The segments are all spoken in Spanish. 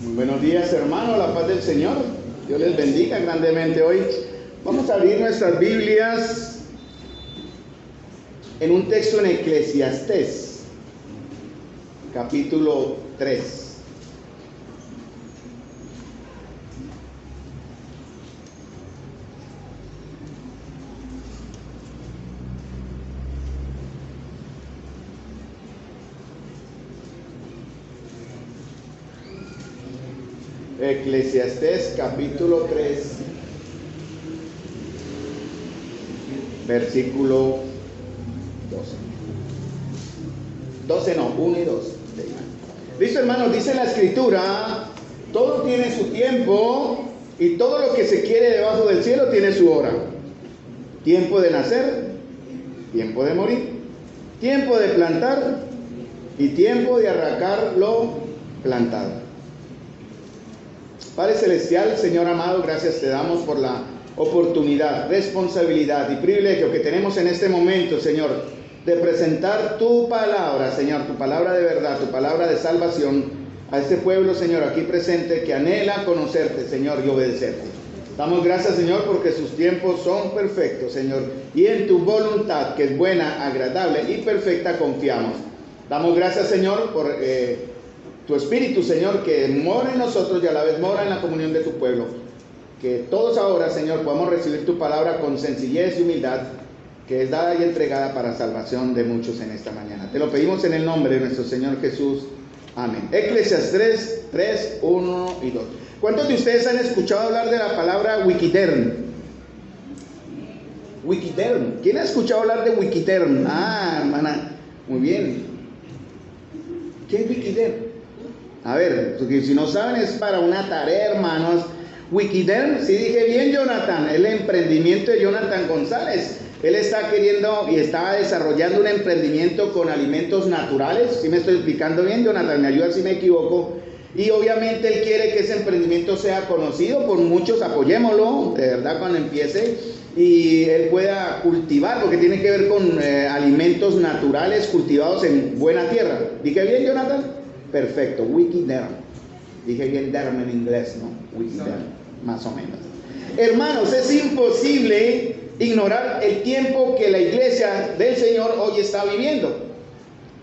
Muy buenos días, hermanos, la paz del Señor. Dios les bendiga grandemente hoy. Vamos a abrir nuestras Biblias en un texto en Eclesiastés, capítulo 3. Eclesiastés capítulo 3, versículo 1 y 2. Listo, hermanos, dice la Escritura: todo tiene su tiempo y todo lo que se quiere debajo del cielo tiene su hora. Tiempo de nacer, tiempo de morir, tiempo de plantar y tiempo de arrancar lo plantado. Padre Celestial, Señor amado, gracias te damos por la oportunidad, responsabilidad y privilegio que tenemos en este momento, Señor, de presentar tu palabra, Señor, tu palabra de verdad, tu palabra de salvación a este pueblo, Señor, aquí presente, que anhela conocerte, Señor, y obedecerte. Damos gracias, Señor, porque sus tiempos son perfectos, Señor, y en tu voluntad, que es buena, agradable y perfecta, confiamos. Damos gracias, Señor, por tu Espíritu, Señor, que mora en nosotros y a la vez mora en la comunión de tu pueblo. Que todos ahora, Señor, podamos recibir tu palabra con sencillez y humildad, que es dada y entregada para salvación de muchos en esta mañana. Te lo pedimos en el nombre de nuestro Señor Jesús. Amén. Eclesiastés 3, 1 y 2. ¿Cuántos de ustedes han escuchado hablar de la palabra Wikiderm? Wikiderm. ¿Quién ha escuchado hablar de Wikiderm? Ah, hermana, muy bien. ¿Qué es Wikiderm? A ver, porque si no saben, es para una tarea, hermanos. Wikiderm, si dije bien, Jonathan, el emprendimiento de Jonathan González. Él está queriendo y está desarrollando un emprendimiento con alimentos naturales. ¿Sí me estoy explicando bien, Jonathan? Me ayuda si me equivoco. Y obviamente él quiere que ese emprendimiento sea conocido por muchos. Apoyémoslo, de verdad, cuando empiece. Y él pueda cultivar, porque tiene que ver con alimentos naturales cultivados en buena tierra. ¿Dije bien, Jonathan? Perfecto, Wikiderm. Dije bien derm en inglés, ¿no? Wikiderm, más o menos. Hermanos, es imposible ignorar el tiempo que la iglesia del Señor hoy está viviendo.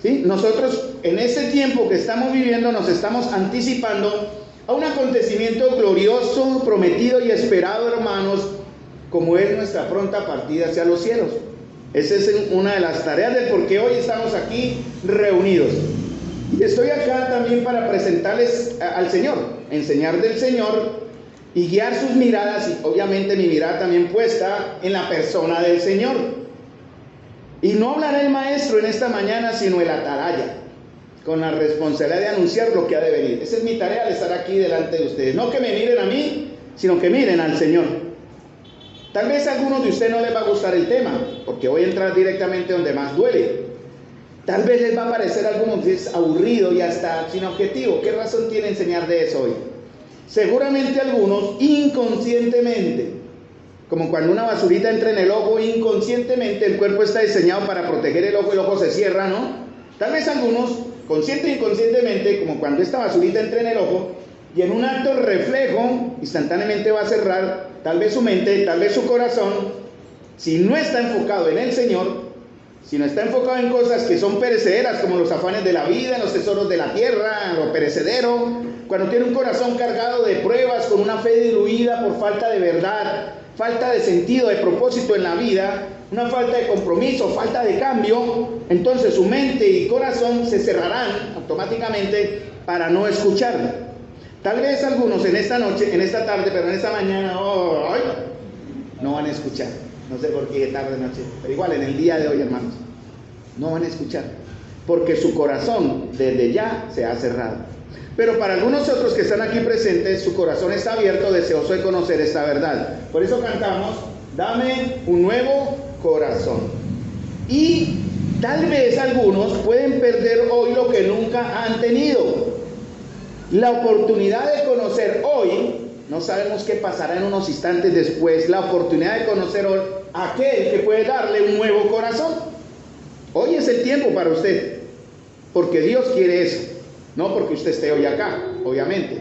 ¿Sí? Nosotros en este tiempo que estamos viviendo nos estamos anticipando a un acontecimiento glorioso, prometido y esperado, hermanos, como es nuestra pronta partida hacia los cielos. Esa es una de las tareas del por qué hoy estamos aquí reunidos. Y estoy acá también para presentarles al Señor, enseñar del Señor y guiar sus miradas, y obviamente mi mirada también puesta en la persona del Señor. Y no hablará el maestro en esta mañana, sino el atalaya, con la responsabilidad de anunciar lo que ha de venir. Esa es mi tarea, de estar aquí delante de ustedes. No que me miren a mí, sino que miren al Señor. Tal vez a algunos de ustedes no les va a gustar el tema, porque voy a entrar directamente donde más duele. Tal vez les va a parecer a algunos que es aburrido y hasta sin objetivo. ¿Qué razón tiene enseñar de eso hoy? Seguramente algunos inconscientemente, como cuando una basurita entra en el ojo, inconscientemente el cuerpo está diseñado para proteger el ojo se cierra, ¿no? Tal vez algunos, consciente e inconscientemente, como cuando esta basurita entra en el ojo y en un acto reflejo, instantáneamente va a cerrar tal vez su mente, tal vez su corazón, si no está enfocado en el Señor. Si no está enfocado en cosas que son perecederas, como los afanes de la vida, los tesoros de la tierra, lo perecedero, cuando tiene un corazón cargado de pruebas, con una fe diluida por falta de verdad, falta de sentido, de propósito en la vida, una falta de compromiso, falta de cambio, entonces su mente y corazón se cerrarán automáticamente para no escuchar. Tal vez algunos en esta mañana, no van a escuchar. No sé por qué tarde noche, pero igual en el día de hoy, hermanos, no van a escuchar, porque su corazón desde ya se ha cerrado. Pero para algunos otros que están aquí presentes, su corazón está abierto, deseoso de conocer esta verdad. Por eso cantamos: dame un nuevo corazón. Y tal vez algunos pueden perder hoy lo que nunca han tenido, la oportunidad de conocer hoy. No sabemos qué pasará en unos instantes después. La oportunidad de conocer a aquel que puede darle un nuevo corazón. Hoy es el tiempo para usted, porque Dios quiere eso. No porque usted esté hoy acá, obviamente,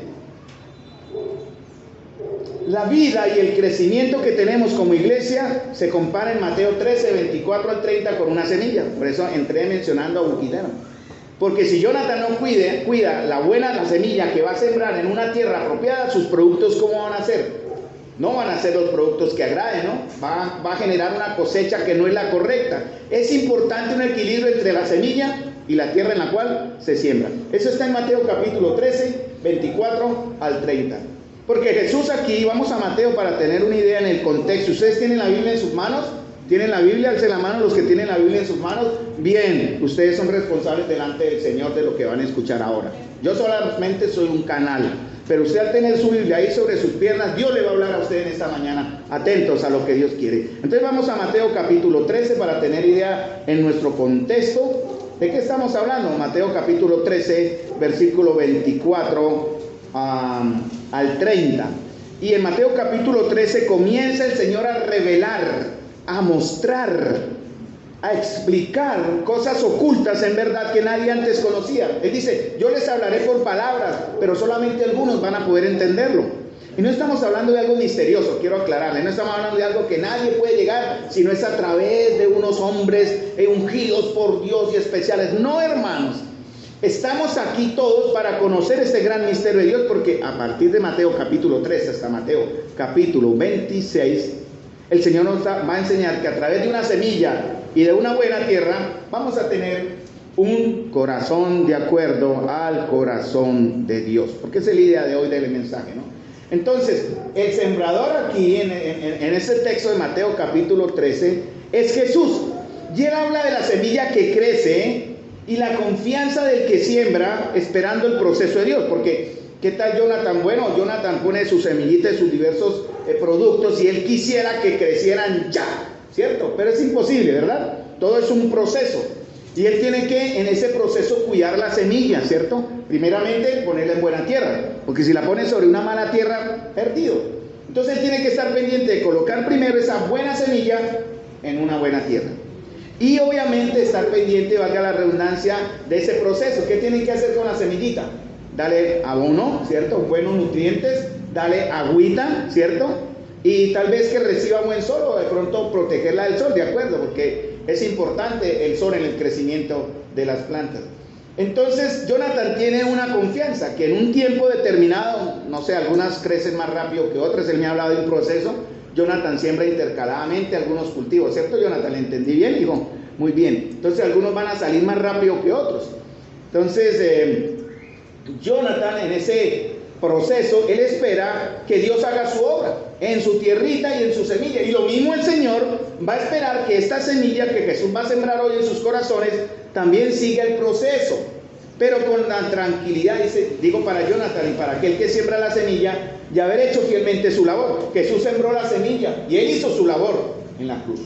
La vida y el crecimiento que tenemos como iglesia se compara en Mateo 13, 24 al 30 con una semilla. Por eso entré mencionando a Wikiterm. Porque si Jonathan no cuida la semilla que va a sembrar en una tierra apropiada, sus productos ¿cómo van a ser? No van a ser los productos que agraden, ¿no? Va a generar una cosecha que no es la correcta. Es importante un equilibrio entre la semilla y la tierra en la cual se siembra. Eso está en Mateo capítulo 13, 24 al 30. Porque Jesús aquí, vamos a Mateo para tener una idea en el contexto. ¿Ustedes tienen la Biblia en sus manos? ¿Tienen la Biblia? Alcen la mano los que tienen la Biblia en sus manos. Bien, ustedes son responsables delante del Señor de lo que van a escuchar ahora. Yo solamente soy un canal. Pero usted al tener su Biblia ahí sobre sus piernas, Dios le va a hablar a usted en esta mañana. Atentos a lo que Dios quiere. Entonces vamos a Mateo capítulo 13 para tener idea en nuestro contexto. ¿De qué estamos hablando? Mateo capítulo 13, versículo 24 al 30. Y en Mateo capítulo 13 comienza el Señor a revelar, a mostrar, a explicar cosas ocultas en verdad que nadie antes conocía. Él dice, yo les hablaré por palabras, pero solamente algunos van a poder entenderlo. Y no estamos hablando de algo misterioso, quiero aclararle, no estamos hablando de algo que nadie puede llegar, sino es a través de unos hombres ungidos por Dios y especiales. No, hermanos, estamos aquí todos para conocer este gran misterio de Dios, porque a partir de Mateo capítulo 13 hasta Mateo capítulo 26, el Señor nos va a enseñar que a través de una semilla y de una buena tierra vamos a tener un corazón de acuerdo al corazón de Dios, porque esa es la idea de hoy del mensaje, ¿no? Entonces, el sembrador aquí en este texto de Mateo capítulo 13 es Jesús, y él habla de la semilla que crece y la confianza del que siembra esperando el proceso de Dios. Porque ¿qué tal Jonathan? Bueno, Jonathan pone sus semillitas, sus diversos productos, y él quisiera que crecieran ya, ¿cierto? Pero es imposible, ¿verdad? Todo es un proceso. Y él tiene que, en ese proceso, cuidar la semilla, ¿cierto? Primeramente, ponerla en buena tierra. Porque si la pone sobre una mala tierra, perdido. Entonces él tiene que estar pendiente de colocar primero esa buena semilla en una buena tierra. Y obviamente estar pendiente, valga la redundancia, de ese proceso. ¿Qué tienen que hacer con la semillita? Dale abono, ¿cierto? Buenos nutrientes, dale agüita, ¿cierto? Y tal vez que reciba buen sol, o de pronto protegerla del sol, ¿de acuerdo? Porque es importante el sol en el crecimiento de las plantas. Entonces Jonathan tiene una confianza que en un tiempo determinado, no sé, algunas crecen más rápido que otras. Él me ha hablado de un proceso. Jonathan siembra intercaladamente algunos cultivos, ¿cierto, Jonathan? ¿Le entendí bien, hijo? Muy bien. Entonces algunos van a salir más rápido que otros. Entonces Jonathan, en ese proceso, él espera que Dios haga su obra en su tierrita y en su semilla. Y lo mismo el Señor va a esperar que esta semilla que Jesús va a sembrar hoy en sus corazones también siga el proceso, pero con la tranquilidad, digo para Jonathan y para aquel que siembra la semilla, de haber hecho fielmente su labor. Jesús sembró la semilla y él hizo su labor en la cruz.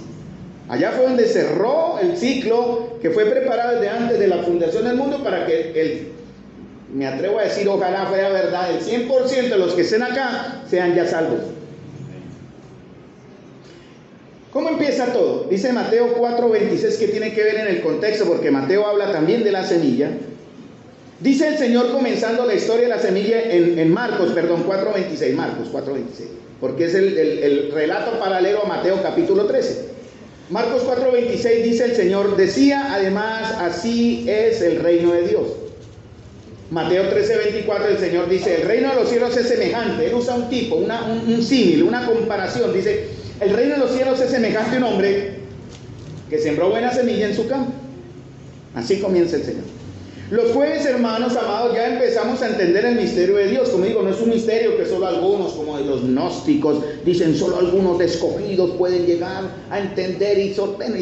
Allá fue donde cerró el ciclo que fue preparado desde antes de la fundación del mundo para que me atrevo a decir, ojalá fuera verdad, el 100% de los que estén acá sean ya salvos. ¿Cómo empieza todo? Dice Mateo 4:26, que tiene que ver en el contexto, porque Mateo habla también de la semilla. Dice el Señor comenzando la historia de la semilla en Marcos 4:26, Marcos 4:26, porque es el relato paralelo a Mateo capítulo 13. Marcos 4:26 dice el Señor, decía además, así es el reino de Dios. Mateo 13:24 el Señor dice, el reino de los cielos es semejante. Él usa un tipo, un símil, una comparación. Dice, el reino de los cielos es semejante a un hombre que sembró buena semilla en su campo. Así comienza el Señor. Los jueves, hermanos amados, ya empezamos a entender el misterio de Dios. Como digo, no es un misterio que solo algunos, como de los gnósticos, dicen solo algunos de escogidos pueden llegar a entender, y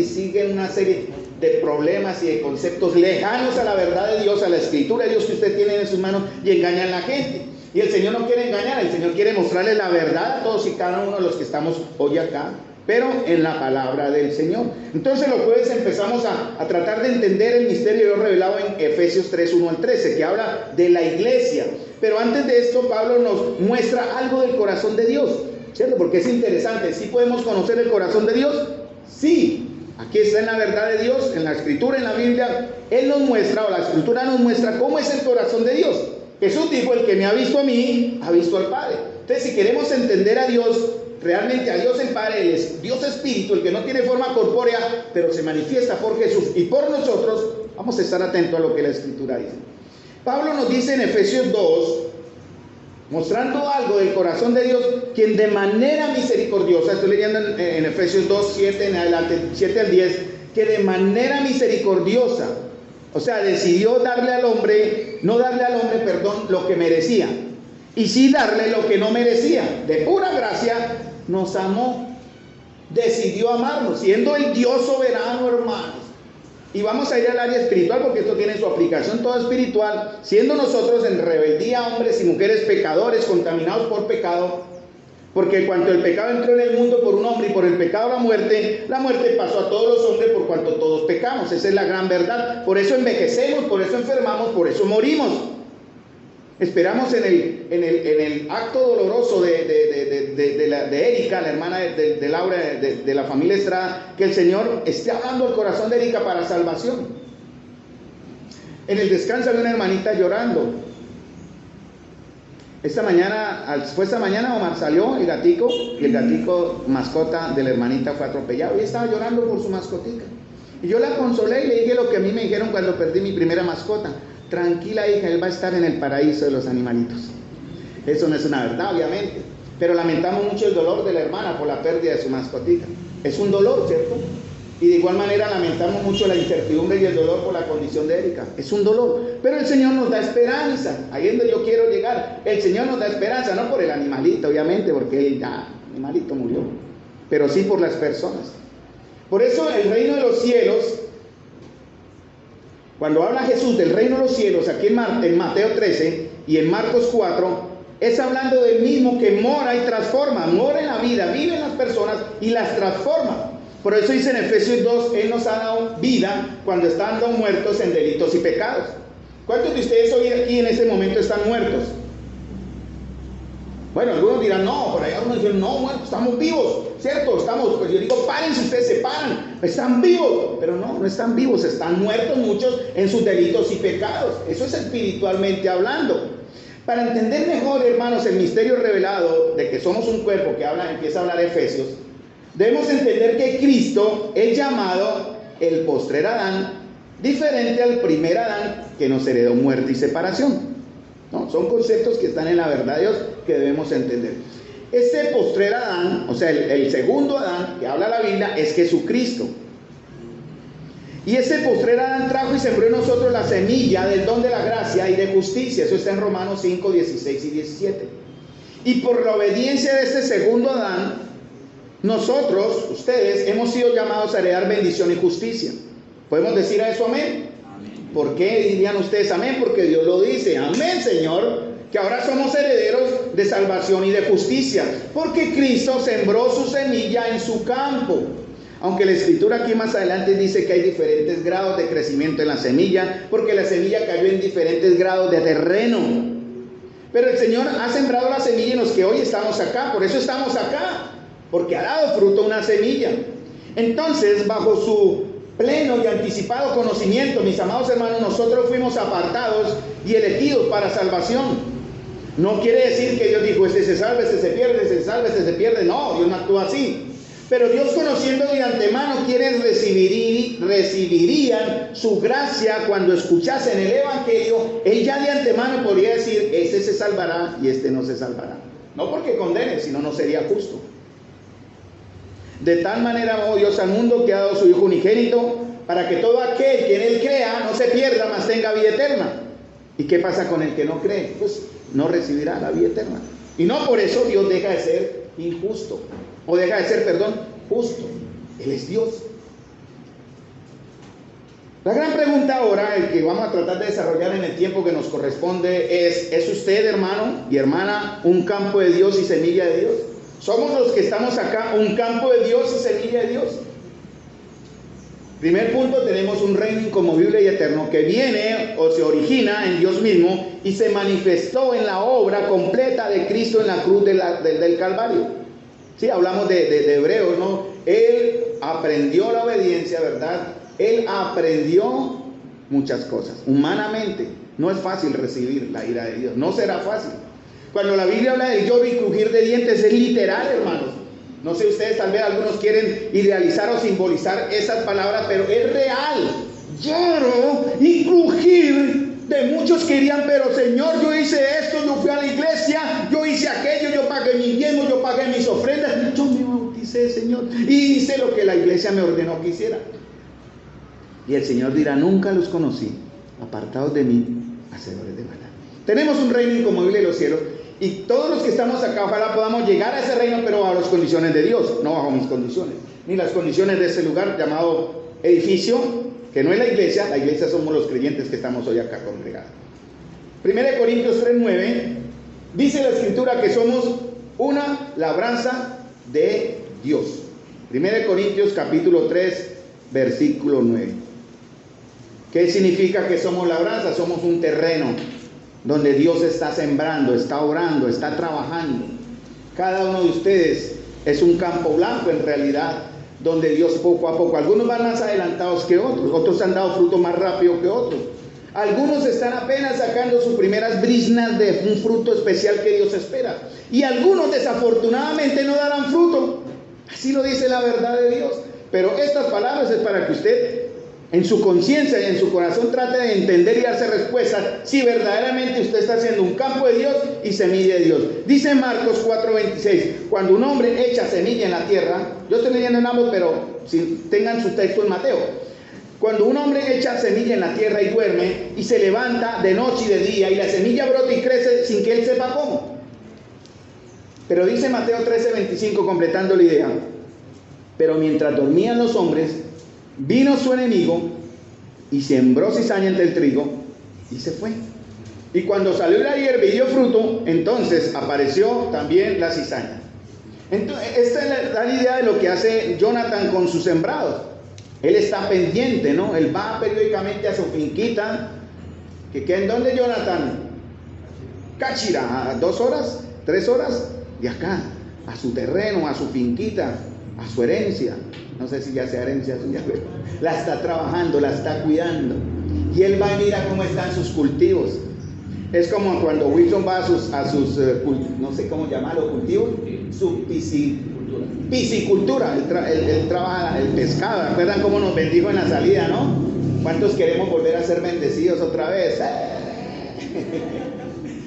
siguen una serie de problemas y de conceptos lejanos a la verdad de Dios, a la escritura de Dios que usted tiene en sus manos, y engañan a la gente. Y el Señor no quiere engañar, el Señor quiere mostrarle la verdad a todos y cada uno de los que estamos hoy acá, pero en la palabra del Señor. Entonces los jueves empezamos a tratar de entender el misterio de Dios revelado en Efesios 3:1 al 13, que habla de la iglesia. Pero antes de esto, Pablo nos muestra algo del corazón de Dios, ¿cierto? Porque es interesante. ¿Sí podemos conocer el corazón de Dios? Sí. Aquí está en la verdad de Dios, en la escritura, en la Biblia. Él nos muestra, o la escritura nos muestra cómo es el corazón de Dios. Jesús dijo, el que me ha visto a mí, ha visto al Padre. Entonces, si queremos entender a Dios, realmente a Dios el Padre, Él es Dios Espíritu, el que no tiene forma corpórea, pero se manifiesta por Jesús y por nosotros, vamos a estar atentos a lo que la Escritura dice. Pablo nos dice en Efesios 2, mostrando algo del corazón de Dios, quien de manera misericordiosa, estoy leyendo en Efesios 2, 7 en adelante, 7 al 10, que de manera misericordiosa, o sea, decidió darle al hombre, no darle al hombre, perdón, lo que merecía, y sí darle lo que no merecía. De pura gracia nos amó, decidió amarnos, siendo el Dios soberano, hermanos. Y vamos a ir al área espiritual porque esto tiene su aplicación toda espiritual, siendo nosotros en rebeldía, hombres y mujeres pecadores, contaminados por pecado, porque cuanto el pecado entró en el mundo por un hombre y por el pecado la muerte pasó a todos los hombres por cuanto todos pecamos. Esa es la gran verdad. Por eso envejecemos, por eso enfermamos, por eso morimos. Esperamos en el acto doloroso de Erika, la hermana de Laura, de la familia Estrada, que el Señor esté hablando al corazón de Erika para salvación. En el descanso había una hermanita llorando. Esta mañana Omar salió, el gatico, y el gatico mascota de la hermanita fue atropellado y estaba llorando por su mascotica. Y yo la consolé y le dije lo que a mí me dijeron cuando perdí mi primera mascota: tranquila, hija, él va a estar en el paraíso de los animalitos. Eso no es una verdad, obviamente, pero lamentamos mucho el dolor de la hermana por la pérdida de su mascotica. Es un dolor, ¿cierto? Y de igual manera lamentamos mucho la incertidumbre y el dolor por la condición de Erika. Es un dolor, pero el Señor nos da esperanza. Ahí es donde yo quiero llegar. El Señor nos da esperanza, no por el animalito, obviamente, porque el animalito murió, pero sí por las personas. Por eso el reino de los cielos, cuando habla Jesús del reino de los cielos, aquí en Mateo 13 y en Marcos 4, es hablando del mismo que mora y transforma, mora en la vida, vive en las personas y las transforma. Por eso dice en Efesios 2, Él nos ha dado vida cuando estando muertos en delitos y pecados. ¿Cuántos de ustedes hoy aquí en ese momento están muertos? Bueno, algunos dirán, no, por allá algunos dicen, no, muertos, estamos vivos, ¿cierto? Estamos, pues yo digo, párense, ustedes se paran, están vivos, pero no están vivos, están muertos muchos en sus delitos y pecados. Eso es espiritualmente hablando. Para entender mejor, hermanos, el misterio revelado de que somos un cuerpo, que empieza a hablar Efesios, debemos entender que Cristo es llamado el postrer Adán, diferente al primer Adán que nos heredó muerte y separación. No, son conceptos que están en la verdad de Dios que debemos entender. Este postrer Adán, o sea, el segundo Adán que habla la Biblia, es Jesucristo. Y este postrer Adán trajo y sembró en nosotros la semilla del don de la gracia y de justicia. Eso está en Romanos 5, 16 y 17. Y por la obediencia de este segundo Adán, nosotros, ustedes, hemos sido llamados a heredar bendición y justicia. ¿Podemos decir a eso amén? Amén. ¿Por qué dirían ustedes amén? Porque Dios lo dice. Amén, Señor. Que ahora somos herederos de salvación y de justicia. Porque Cristo sembró su semilla en su campo. Aunque la escritura aquí más adelante dice que hay diferentes grados de crecimiento en la semilla, porque la semilla cayó en diferentes grados de terreno. Pero el Señor ha sembrado la semilla en los que hoy estamos acá. Por eso estamos acá. Porque ha dado fruto una semilla. Entonces, bajo su pleno y anticipado conocimiento, mis amados hermanos, nosotros fuimos apartados y elegidos para salvación. No quiere decir que Dios dijo, este se salva, este se pierde, este se salva, este se pierde. No, Dios no actúa así. Pero Dios, conociendo de antemano quienes recibirían su gracia cuando escuchasen el Evangelio, Él ya de antemano podría decir, este se salvará y este no se salvará. No porque condene, sino no sería justo. De tal manera amó Dios al mundo que ha dado su Hijo unigénito, para que todo aquel que en Él crea no se pierda, mas tenga vida eterna. ¿Y qué pasa con el que no cree? Pues no recibirá la vida eterna. Y no por eso Dios deja de ser injusto, o deja de ser, justo. Él es Dios. La gran pregunta ahora, el que vamos a tratar de desarrollar en el tiempo que nos corresponde, ¿es usted, hermano y hermana, un campo de Dios y semilla de Dios? ¿Somos los que estamos acá un campo de Dios y semilla de Dios? Primer punto, tenemos un reino inconmovible y eterno que viene o se origina en Dios mismo y se manifestó en la obra completa de Cristo en la cruz del Calvario. Sí, hablamos de Hebreos, ¿no? Él aprendió la obediencia, ¿verdad? Él aprendió muchas cosas. Humanamente no es fácil recibir la ira de Dios, no será fácil. Cuando la Biblia habla del lloro y crujir de dientes, es literal, hermanos. No sé ustedes, tal vez algunos quieren idealizar o simbolizar esas palabras, pero es real. Lloro y crujir de muchos que dirían, pero Señor, yo hice esto, yo fui a la iglesia, yo hice aquello, yo pagué mis diezmos, yo pagué mis ofrendas, yo me bauticé, Señor, y hice lo que la iglesia me ordenó que hiciera. Y el Señor dirá, nunca los conocí, apartados de mí, hacedores de maldad. Tenemos un reino inconmovible de los cielos, y todos los que estamos acá, ojalá podamos llegar a ese reino, pero bajo las condiciones de Dios, no bajo mis condiciones, ni las condiciones de ese lugar llamado edificio, que no es la iglesia somos los creyentes que estamos hoy acá congregados. 1 Corintios 3:9 dice la escritura que somos una labranza de Dios. 1 Corintios capítulo 3 versículo 9. ¿Qué significa que somos labranza? Somos un terreno donde Dios está sembrando, está obrando, está trabajando. Cada uno de ustedes es un campo blanco en realidad, donde Dios poco a poco, algunos van más adelantados que otros, otros han dado fruto más rápido que otros, algunos están apenas sacando sus primeras briznas de un fruto especial que Dios espera, y algunos desafortunadamente no darán fruto. Así lo dice la verdad de Dios. Pero estas palabras es para que usted en su conciencia y en su corazón trate de entender y darse respuesta si verdaderamente usted está haciendo un campo de Dios y semilla de Dios. Dice Marcos 4:26, cuando un hombre echa semilla en la tierra, yo estoy leyendo en ambos, pero si tengan su texto en Mateo. Cuando un hombre echa semilla en la tierra y duerme y se levanta de noche y de día y la semilla brota y crece sin que él sepa cómo. Pero dice Mateo 13:25, completando la idea, pero mientras dormían los hombres, vino su enemigo y sembró cizaña entre el trigo y se fue. Y cuando salió la hierba y dio fruto, entonces apareció también la cizaña. Entonces, esta es la idea de lo que hace Jonathan con sus sembrados. Él está pendiente, ¿no? Él va periódicamente a su finquita. ¿Que en dónde, Jonathan? Cáchira, a 2 horas, 3 horas de acá, a su terreno, a su finquita, a su herencia. No sé si ya sea herencia suya, pero la está trabajando, la está cuidando. Y él va y mira cómo están sus cultivos. Es como cuando Wilson va a sus no sé cómo llamarlo, cultivos, su piscicultura. Él trabaja el pescado. ¿Recuerdan cómo nos bendijo en la salida, no? ¿Cuántos queremos volver a ser bendecidos otra vez?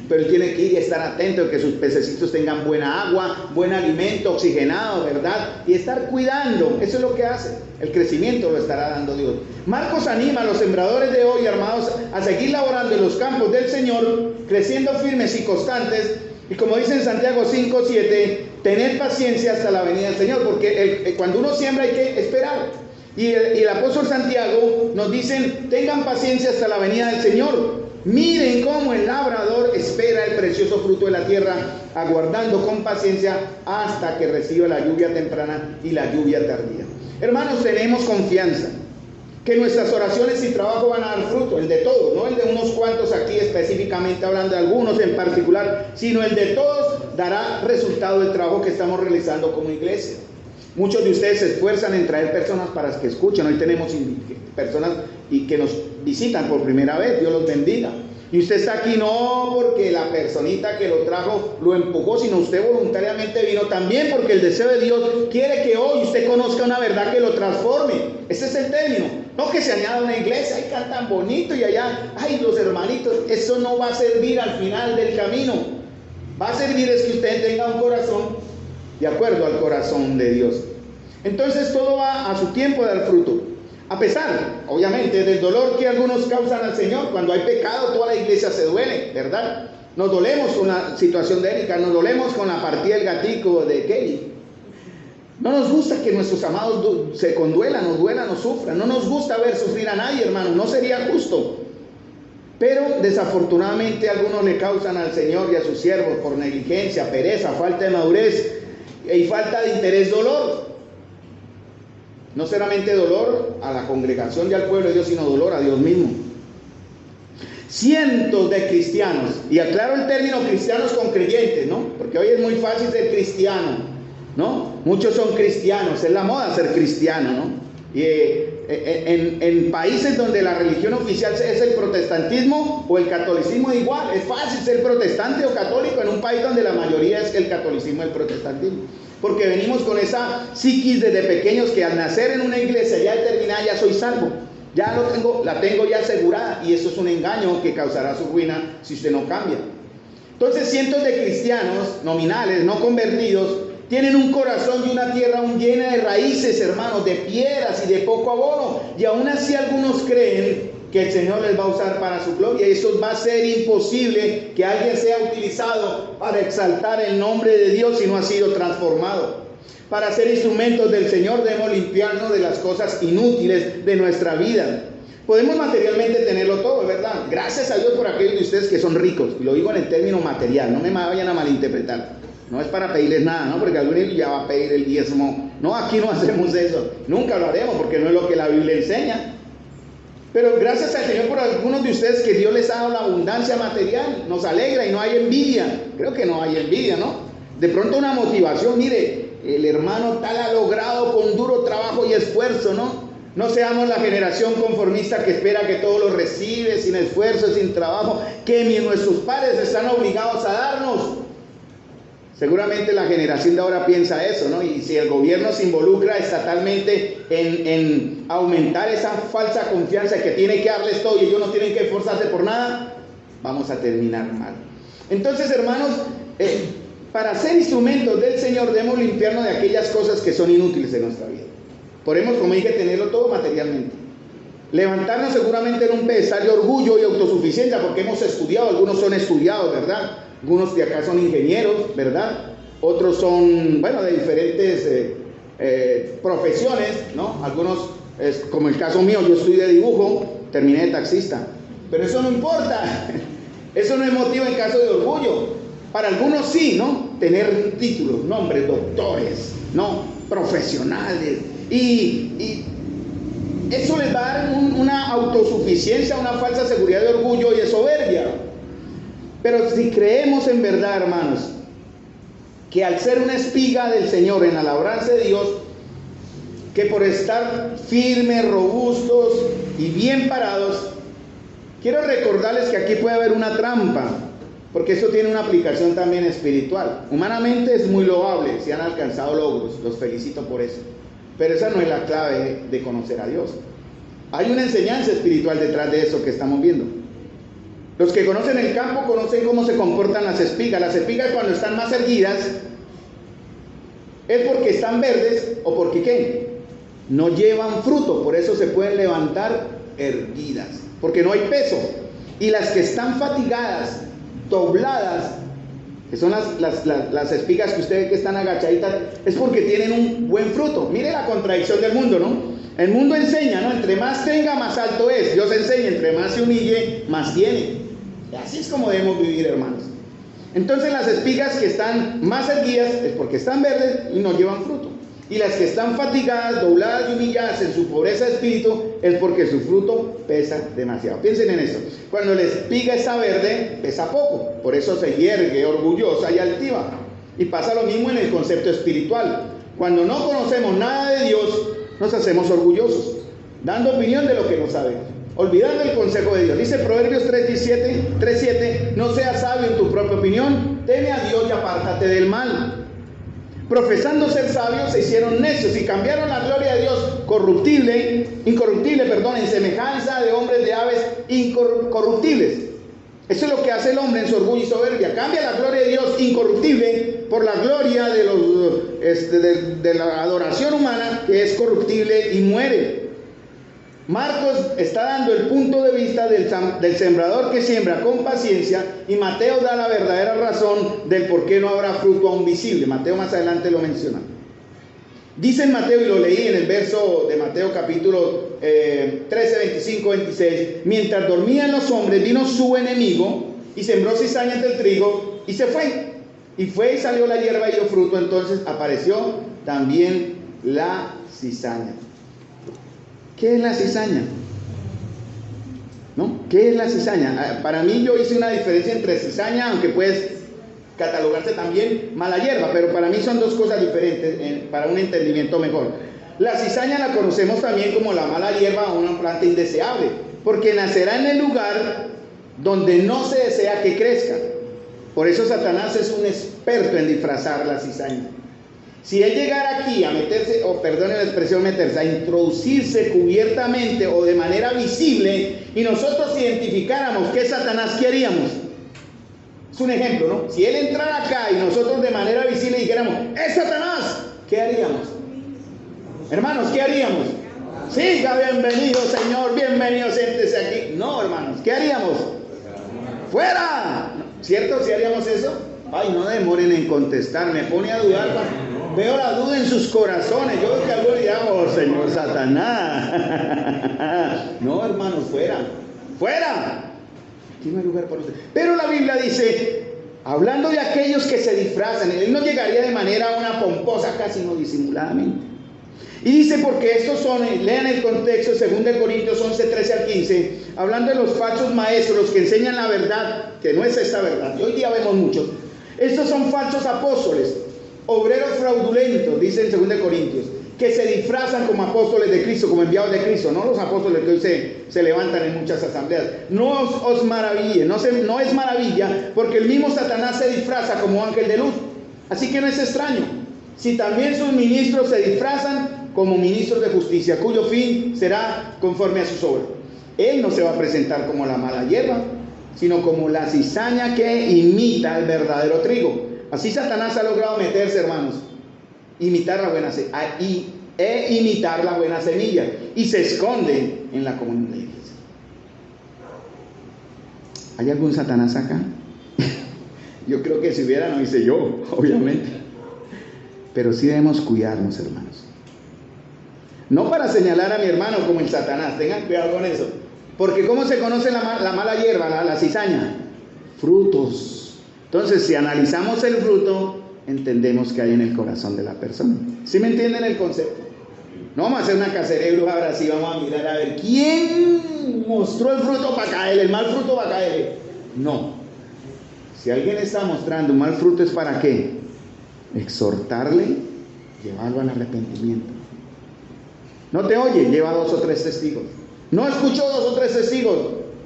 Pero él tiene que ir y estar atento de que sus pececitos tengan buena agua, buen alimento, oxigenado, ¿verdad? Y estar cuidando, eso es lo que hace. El crecimiento lo estará dando Dios. Marcos anima a los sembradores de hoy, armados, a seguir laborando en los campos del Señor, creciendo firmes y constantes. Y como dice en Santiago 5:7, tener paciencia hasta la venida del Señor, porque cuando uno siembra hay que esperar. Y el apóstol Santiago nos dice, tengan paciencia hasta la venida del Señor. Miren cómo el labrador espera el precioso fruto de la tierra, aguardando con paciencia hasta que reciba la lluvia temprana y la lluvia tardía. Hermanos, tenemos confianza que nuestras oraciones y trabajo van a dar fruto, el de todos, no el de unos cuantos aquí específicamente hablando de algunos en particular, sino el de todos dará resultado del trabajo que estamos realizando como iglesia. Muchos de ustedes se esfuerzan en traer personas para que escuchen. Hoy tenemos personas y que nos visitan por primera vez. Dios los bendiga. Y usted está aquí no porque la personita que lo trajo lo empujó, sino usted voluntariamente vino también porque el deseo de Dios quiere que hoy usted conozca una verdad que lo transforme. Ese es el término. No que se añada a una iglesia, ahí cantan bonito y allá, ay, los hermanitos. Eso no va a servir al final del camino. Va a servir es que usted tenga un corazón de acuerdo al corazón de Dios. Entonces todo va a su tiempo de dar fruto. A pesar, obviamente, del dolor que algunos causan al Señor. Cuando hay pecado, toda la iglesia se duele, ¿verdad? Nos dolemos con la situación de Erika, nos dolemos con la partida del gatico de Kelly. No nos gusta que nuestros amados se conduelan, nos duelan, nos sufran. No nos gusta ver sufrir a nadie, hermano, no sería justo. Pero desafortunadamente algunos le causan al Señor y a sus siervos por negligencia, pereza, falta de madurez y falta de interés, dolor. No solamente dolor a la congregación y al pueblo de Dios, sino dolor a Dios mismo. Cientos de cristianos, y aclaro el término cristianos con creyentes, ¿no? Porque hoy es muy fácil ser cristiano, ¿no? Muchos son cristianos, es la moda ser cristiano, ¿no? Y en países donde la religión oficial es el protestantismo o el catolicismo, igual, es fácil ser protestante o católico en un país donde la mayoría es el catolicismo y el protestantismo. Porque venimos con esa psiquis desde pequeños que al nacer en una iglesia ya determinada ya soy salvo. Ya la tengo ya asegurada, y eso es un engaño que causará su ruina si usted no cambia. Entonces cientos de cristianos nominales, no convertidos, tienen un corazón y una tierra aún llena de raíces, hermanos, de piedras y de poco abono, y aún así algunos creen que el Señor les va a usar para su gloria. Eso va a ser imposible que alguien sea utilizado para exaltar el nombre de Dios si no ha sido transformado. Para ser instrumentos del Señor debemos limpiarnos de las cosas inútiles de nuestra vida. Podemos materialmente tenerlo todo, ¿verdad? Gracias a Dios por aquellos de ustedes que son ricos. Y lo digo en el término material, no me vayan a malinterpretar. No es para pedirles nada, ¿no? Porque alguien ya va a pedir el diezmo. No, aquí no hacemos eso. Nunca lo haremos porque no es lo que la Biblia enseña. Pero gracias al Señor por algunos de ustedes que Dios les ha dado la abundancia material. Nos alegra y no hay envidia. Creo que no hay envidia, ¿no? De pronto una motivación, mire, el hermano tal ha logrado con duro trabajo y esfuerzo, ¿no? No seamos la generación conformista que espera que todo lo recibe sin esfuerzo, sin trabajo, que nuestros padres están obligados a darnos. Seguramente la generación de ahora piensa eso, ¿no? Y si el gobierno se involucra estatalmente en aumentar esa falsa confianza que tiene que darles todo y ellos no tienen que esforzarse por nada, vamos a terminar mal. Entonces, hermanos, para ser instrumentos del Señor debemos limpiarnos de aquellas cosas que son inútiles en nuestra vida. Podemos, como dije, tenerlo todo materialmente. Levantarnos seguramente en un pedestal de orgullo y autosuficiencia porque hemos estudiado, algunos son estudiados, ¿verdad? Algunos de acá son ingenieros, ¿verdad? Otros son, bueno, de diferentes profesiones, ¿no? Algunos, como el caso mío, yo estudié dibujo, terminé de taxista. Pero eso no importa. Eso no es motivo en caso de orgullo. Para algunos sí, ¿no? Tener títulos, nombres, doctores, ¿no? Profesionales. Y eso les va a dar una autosuficiencia, una falsa seguridad de orgullo y de soberbia. Pero si creemos en verdad, hermanos, que al ser una espiga del Señor en la labranza de Dios, que por estar firmes, robustos y bien parados, quiero recordarles que aquí puede haber una trampa, porque eso tiene una aplicación también espiritual. Humanamente es muy loable, si han alcanzado logros, los felicito por eso. Pero esa no es la clave de conocer a Dios. Hay una enseñanza espiritual detrás de eso que estamos viendo. Los que conocen el campo conocen cómo se comportan las espigas. Las espigas cuando están más erguidas es porque están verdes o porque ¿qué? No llevan fruto, por eso se pueden levantar erguidas, porque no hay peso. Y las que están fatigadas, dobladas, que son las espigas que usted ve que están agachaditas, es porque tienen un buen fruto. Mire la contradicción del mundo, ¿no? El mundo enseña, ¿no? Entre más tenga, más alto es. Dios enseña, entre más se humille, más tiene. Y así es como debemos vivir, hermanos. Entonces las espigas que están más erguidas es porque están verdes y no llevan fruto. Y las que están fatigadas, dobladas y humilladas en su pobreza de espíritu es porque su fruto pesa demasiado. Piensen en esto. Cuando la espiga está verde, pesa poco. Por eso se yergue, orgullosa y altiva. Y pasa lo mismo en el concepto espiritual. Cuando no conocemos nada de Dios, nos hacemos orgullosos, dando opinión de lo que no sabemos, olvidando el consejo de Dios. Dice Proverbios 3:7, no seas sabio en tu propia opinión, teme a Dios y apártate del mal. Profesando ser sabios, se hicieron necios y cambiaron la gloria de Dios incorruptible, en semejanza de hombres de aves incorruptibles. Eso es lo que hace el hombre en su orgullo y soberbia. Cambia la gloria de Dios incorruptible por la gloria de la adoración humana, que es corruptible y muere. Marcos está dando el punto de vista del sembrador que siembra con paciencia, y Mateo da la verdadera razón del por qué no habrá fruto aún visible. Mateo más adelante lo menciona. Dice en Mateo, y lo leí en el verso de Mateo capítulo 13, 25, 26, mientras dormían los hombres, vino su enemigo y sembró cizaña entre el trigo y se fue. Y fue y salió la hierba y dio fruto, entonces apareció también la cizaña. ¿Qué es la cizaña? ¿No? ¿Qué es la cizaña? Para mí yo hice una diferencia entre cizaña, aunque puedes catalogarse también mala hierba, pero para mí son dos cosas diferentes para un entendimiento mejor. La cizaña la conocemos también como la mala hierba o una planta indeseable, porque nacerá en el lugar donde no se desea que crezca. Por eso Satanás es un experto en disfrazar la cizaña. Si él llegara aquí a meterse, o perdone la expresión meterse, a introducirse cubiertamente o de manera visible, y nosotros identificáramos que es Satanás, ¿qué haríamos? Es un ejemplo, ¿no? Si él entrara acá y nosotros de manera visible dijéramos, ¡es Satanás!, ¿qué haríamos? Hermanos, ¿qué haríamos? Siga, bienvenido, Señor, bienvenido, siéntese aquí. No, hermanos, ¿qué haríamos? ¡Fuera! ¿Cierto? ¿Si haríamos eso? Ay, no demoren en contestar, me pone a dudar. Veo la duda en sus corazones. Yo veo que algunos dirán, oh, Señor Satanás. No, hermanos, fuera. ¡Fuera! Aquí no hay lugar para usted. Pero la Biblia dice, hablando de aquellos que se disfrazan, él no llegaría de manera una pomposa, casi no disimuladamente. Y dice, porque estos son, lean el contexto, 2 Corintios 11, 13 al 15, hablando de los falsos maestros, los que enseñan la verdad, que no es esta verdad, y hoy día vemos muchos. Estos son falsos apóstoles, obreros fraudulentos, dice en 2 Corintios, que se disfrazan como apóstoles de Cristo, como enviados de Cristo, no los apóstoles que hoy se levantan en muchas asambleas. No os maravillen, no es maravilla, porque el mismo Satanás se disfraza como ángel de luz. Así que no es extraño, si también sus ministros se disfrazan como ministros de justicia, cuyo fin será conforme a sus obras. Él no se va a presentar como la mala hierba, sino como la cizaña que imita al verdadero trigo. Así Satanás ha logrado meterse, hermanos, imitar la buena imitar la buena semilla, y se esconde en la comunión de la iglesia. ¿Hay algún Satanás acá? Yo creo que si hubiera, no hice yo, obviamente. Pero sí debemos cuidarnos, hermanos. No para señalar a mi hermano como el Satanás, tengan cuidado con eso. Porque ¿cómo se conoce la mala hierba, la cizaña? Frutos. Entonces, si analizamos el fruto, entendemos que hay en el corazón de la persona. ¿Sí me entienden el concepto? No vamos a hacer una cacería de brujas, ahora sí vamos a mirar a ver quién mostró el fruto para caerle, el mal fruto para caerle. No. Si alguien está mostrando un mal fruto, ¿es para qué? Exhortarle, llevarlo al arrepentimiento. No te oye, lleva 2 o 3 testigos. No escuchó 2 o 3 testigos,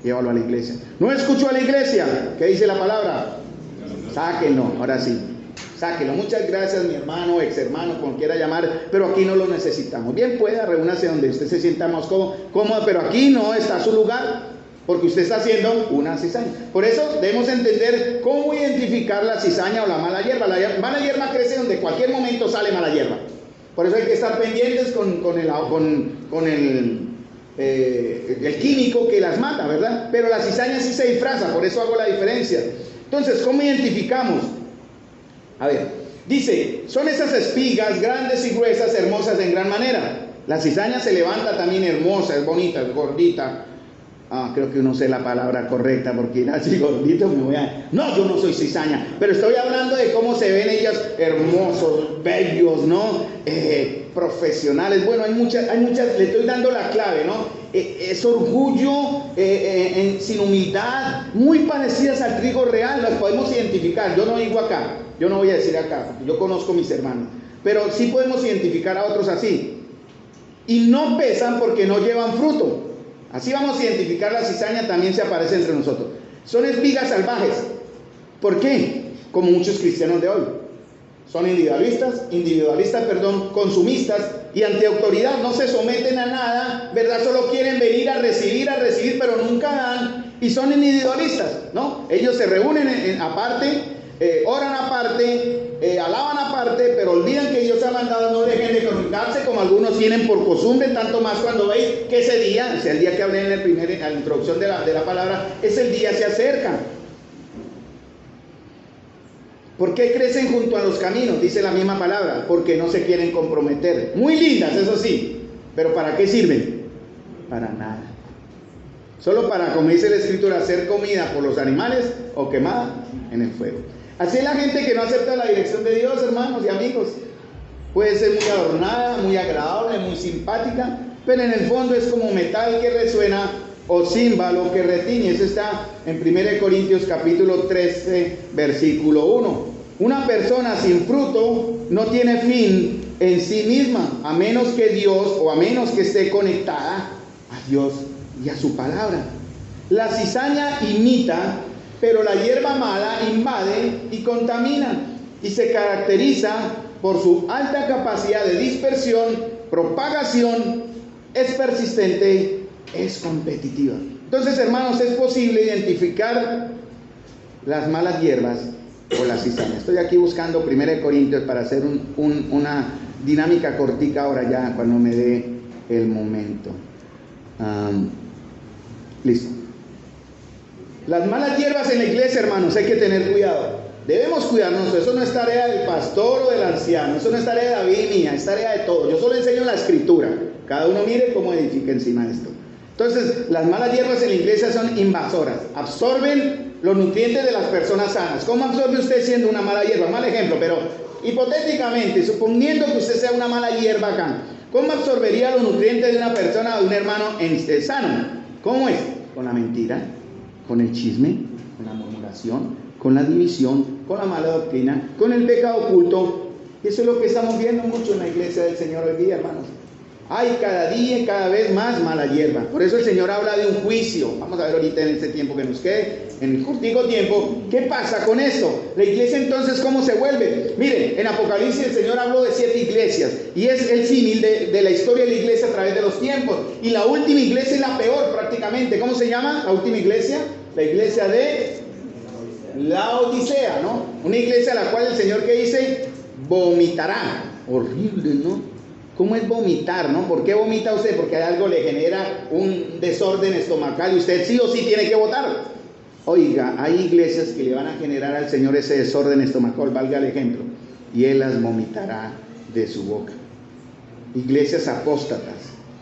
llévalo a la iglesia. No escuchó a la iglesia, ¿qué dice la palabra? Sáquenlo, ahora sí, sáquenlo. Muchas gracias, mi hermano, ex hermano, como quiera llamar, pero aquí no lo necesitamos. Bien, pueda, reúnase donde usted se sienta más cómodo, pero aquí no está su lugar, porque usted está haciendo una cizaña. Por eso debemos entender cómo identificar la cizaña o la mala hierba. La mala hierba crece donde cualquier momento sale mala hierba. Por eso hay que estar pendientes con el químico que las mata, ¿verdad? Pero la cizaña sí se disfraza, por eso hago la diferencia. Entonces, ¿cómo identificamos? A ver, dice, son esas espigas grandes y gruesas, hermosas en gran manera. La cizaña se levanta también hermosa, es bonita, es gordita. Creo que no sé la palabra correcta, porque así gordito me voy a... No, yo no soy cizaña, pero estoy hablando de cómo se ven ellas hermosos, bellos, ¿no? Profesionales. Bueno, hay muchas, le estoy dando la clave, ¿no? Es orgullo, sin humildad, muy parecidas al trigo real, las podemos identificar. Yo no digo acá, yo no voy a decir acá, porque yo conozco mis hermanos, pero sí podemos identificar a otros así. Y no pesan porque no llevan fruto. Así vamos a identificar la cizaña, también se aparece entre nosotros. Son espigas salvajes. ¿Por qué? Como muchos cristianos de hoy. Son individualistas, consumistas, y ante autoridad no se someten a nada, ¿verdad? Solo quieren venir a recibir, pero nunca dan, y son individualistas, ¿no? Ellos se reúnen aparte, oran aparte, alaban aparte, pero olvidan que Dios ha mandado. No dejen de conectarse como algunos tienen por costumbre, tanto más cuando veis que ese día, o sea, el día que hablé en la introducción de la palabra, es el día se acerca. ¿Por qué crecen junto a los caminos? Dice la misma palabra, porque no se quieren comprometer. Muy lindas, eso sí, pero ¿para qué sirven? Para nada. Solo para, como dice la Escritura, hacer comida por los animales o quemada en el fuego. Así es la gente que no acepta la dirección de Dios, hermanos y amigos. Puede ser muy adornada, muy agradable, muy simpática, pero en el fondo es como metal que resuena o címbalo que retiñe. Eso está en 1 Corintios capítulo 13, versículo 1. Una persona sin fruto no tiene fin en sí misma, a menos que Dios o a menos que esté conectada a Dios y a su palabra. La cizaña imita, pero la hierba mala invade y contamina, y se caracteriza por su alta capacidad de dispersión, propagación, es persistente, es competitiva. Entonces, hermanos, es posible identificar las malas hierbas o las cizañas. Estoy aquí buscando 1 Corintios para hacer una dinámica cortica ahora ya, cuando me dé el momento. Listo. Las malas hierbas en la iglesia, hermanos, hay que tener cuidado. Debemos cuidarnos. Eso no es tarea del pastor o del anciano. Eso no es tarea de David y mía. Es tarea de todos. Yo solo enseño la escritura. Cada uno mire cómo edifica encima de esto. Entonces, las malas hierbas en la iglesia son invasoras. Absorben los nutrientes de las personas sanas. ¿Cómo absorbe usted siendo una mala hierba? Mal ejemplo, pero hipotéticamente, suponiendo que usted sea una mala hierba acá, ¿cómo absorbería los nutrientes de una persona o de un hermano sano? ¿Cómo es? Con la mentira, con el chisme, con la murmuración, con la división, con la mala doctrina, con el pecado oculto. Y eso es lo que estamos viendo mucho en la iglesia del Señor hoy día, hermanos. Hay cada día y cada vez más mala hierba. Por eso el Señor habla de un juicio. Vamos a ver ahorita en este tiempo que nos quede, en el cortico tiempo, ¿qué pasa con esto? La iglesia entonces, ¿cómo se vuelve? Miren, en Apocalipsis el Señor habló de 7 iglesias y es el símil de la historia de la iglesia a través de los tiempos. Y la última iglesia es la peor prácticamente. ¿Cómo se llama la última iglesia? La iglesia de Laodicea, ¿no? Una iglesia a la cual el Señor, ¿qué dice? Vomitará. Horrible, ¿no? ¿Cómo es vomitar, no? ¿Por qué vomita usted? Porque algo le genera un desorden estomacal y usted sí o sí tiene que votar. Oiga, hay iglesias que le van a generar al Señor ese desorden estomacal, valga el ejemplo, y Él las vomitará de su boca. Iglesias apóstatas,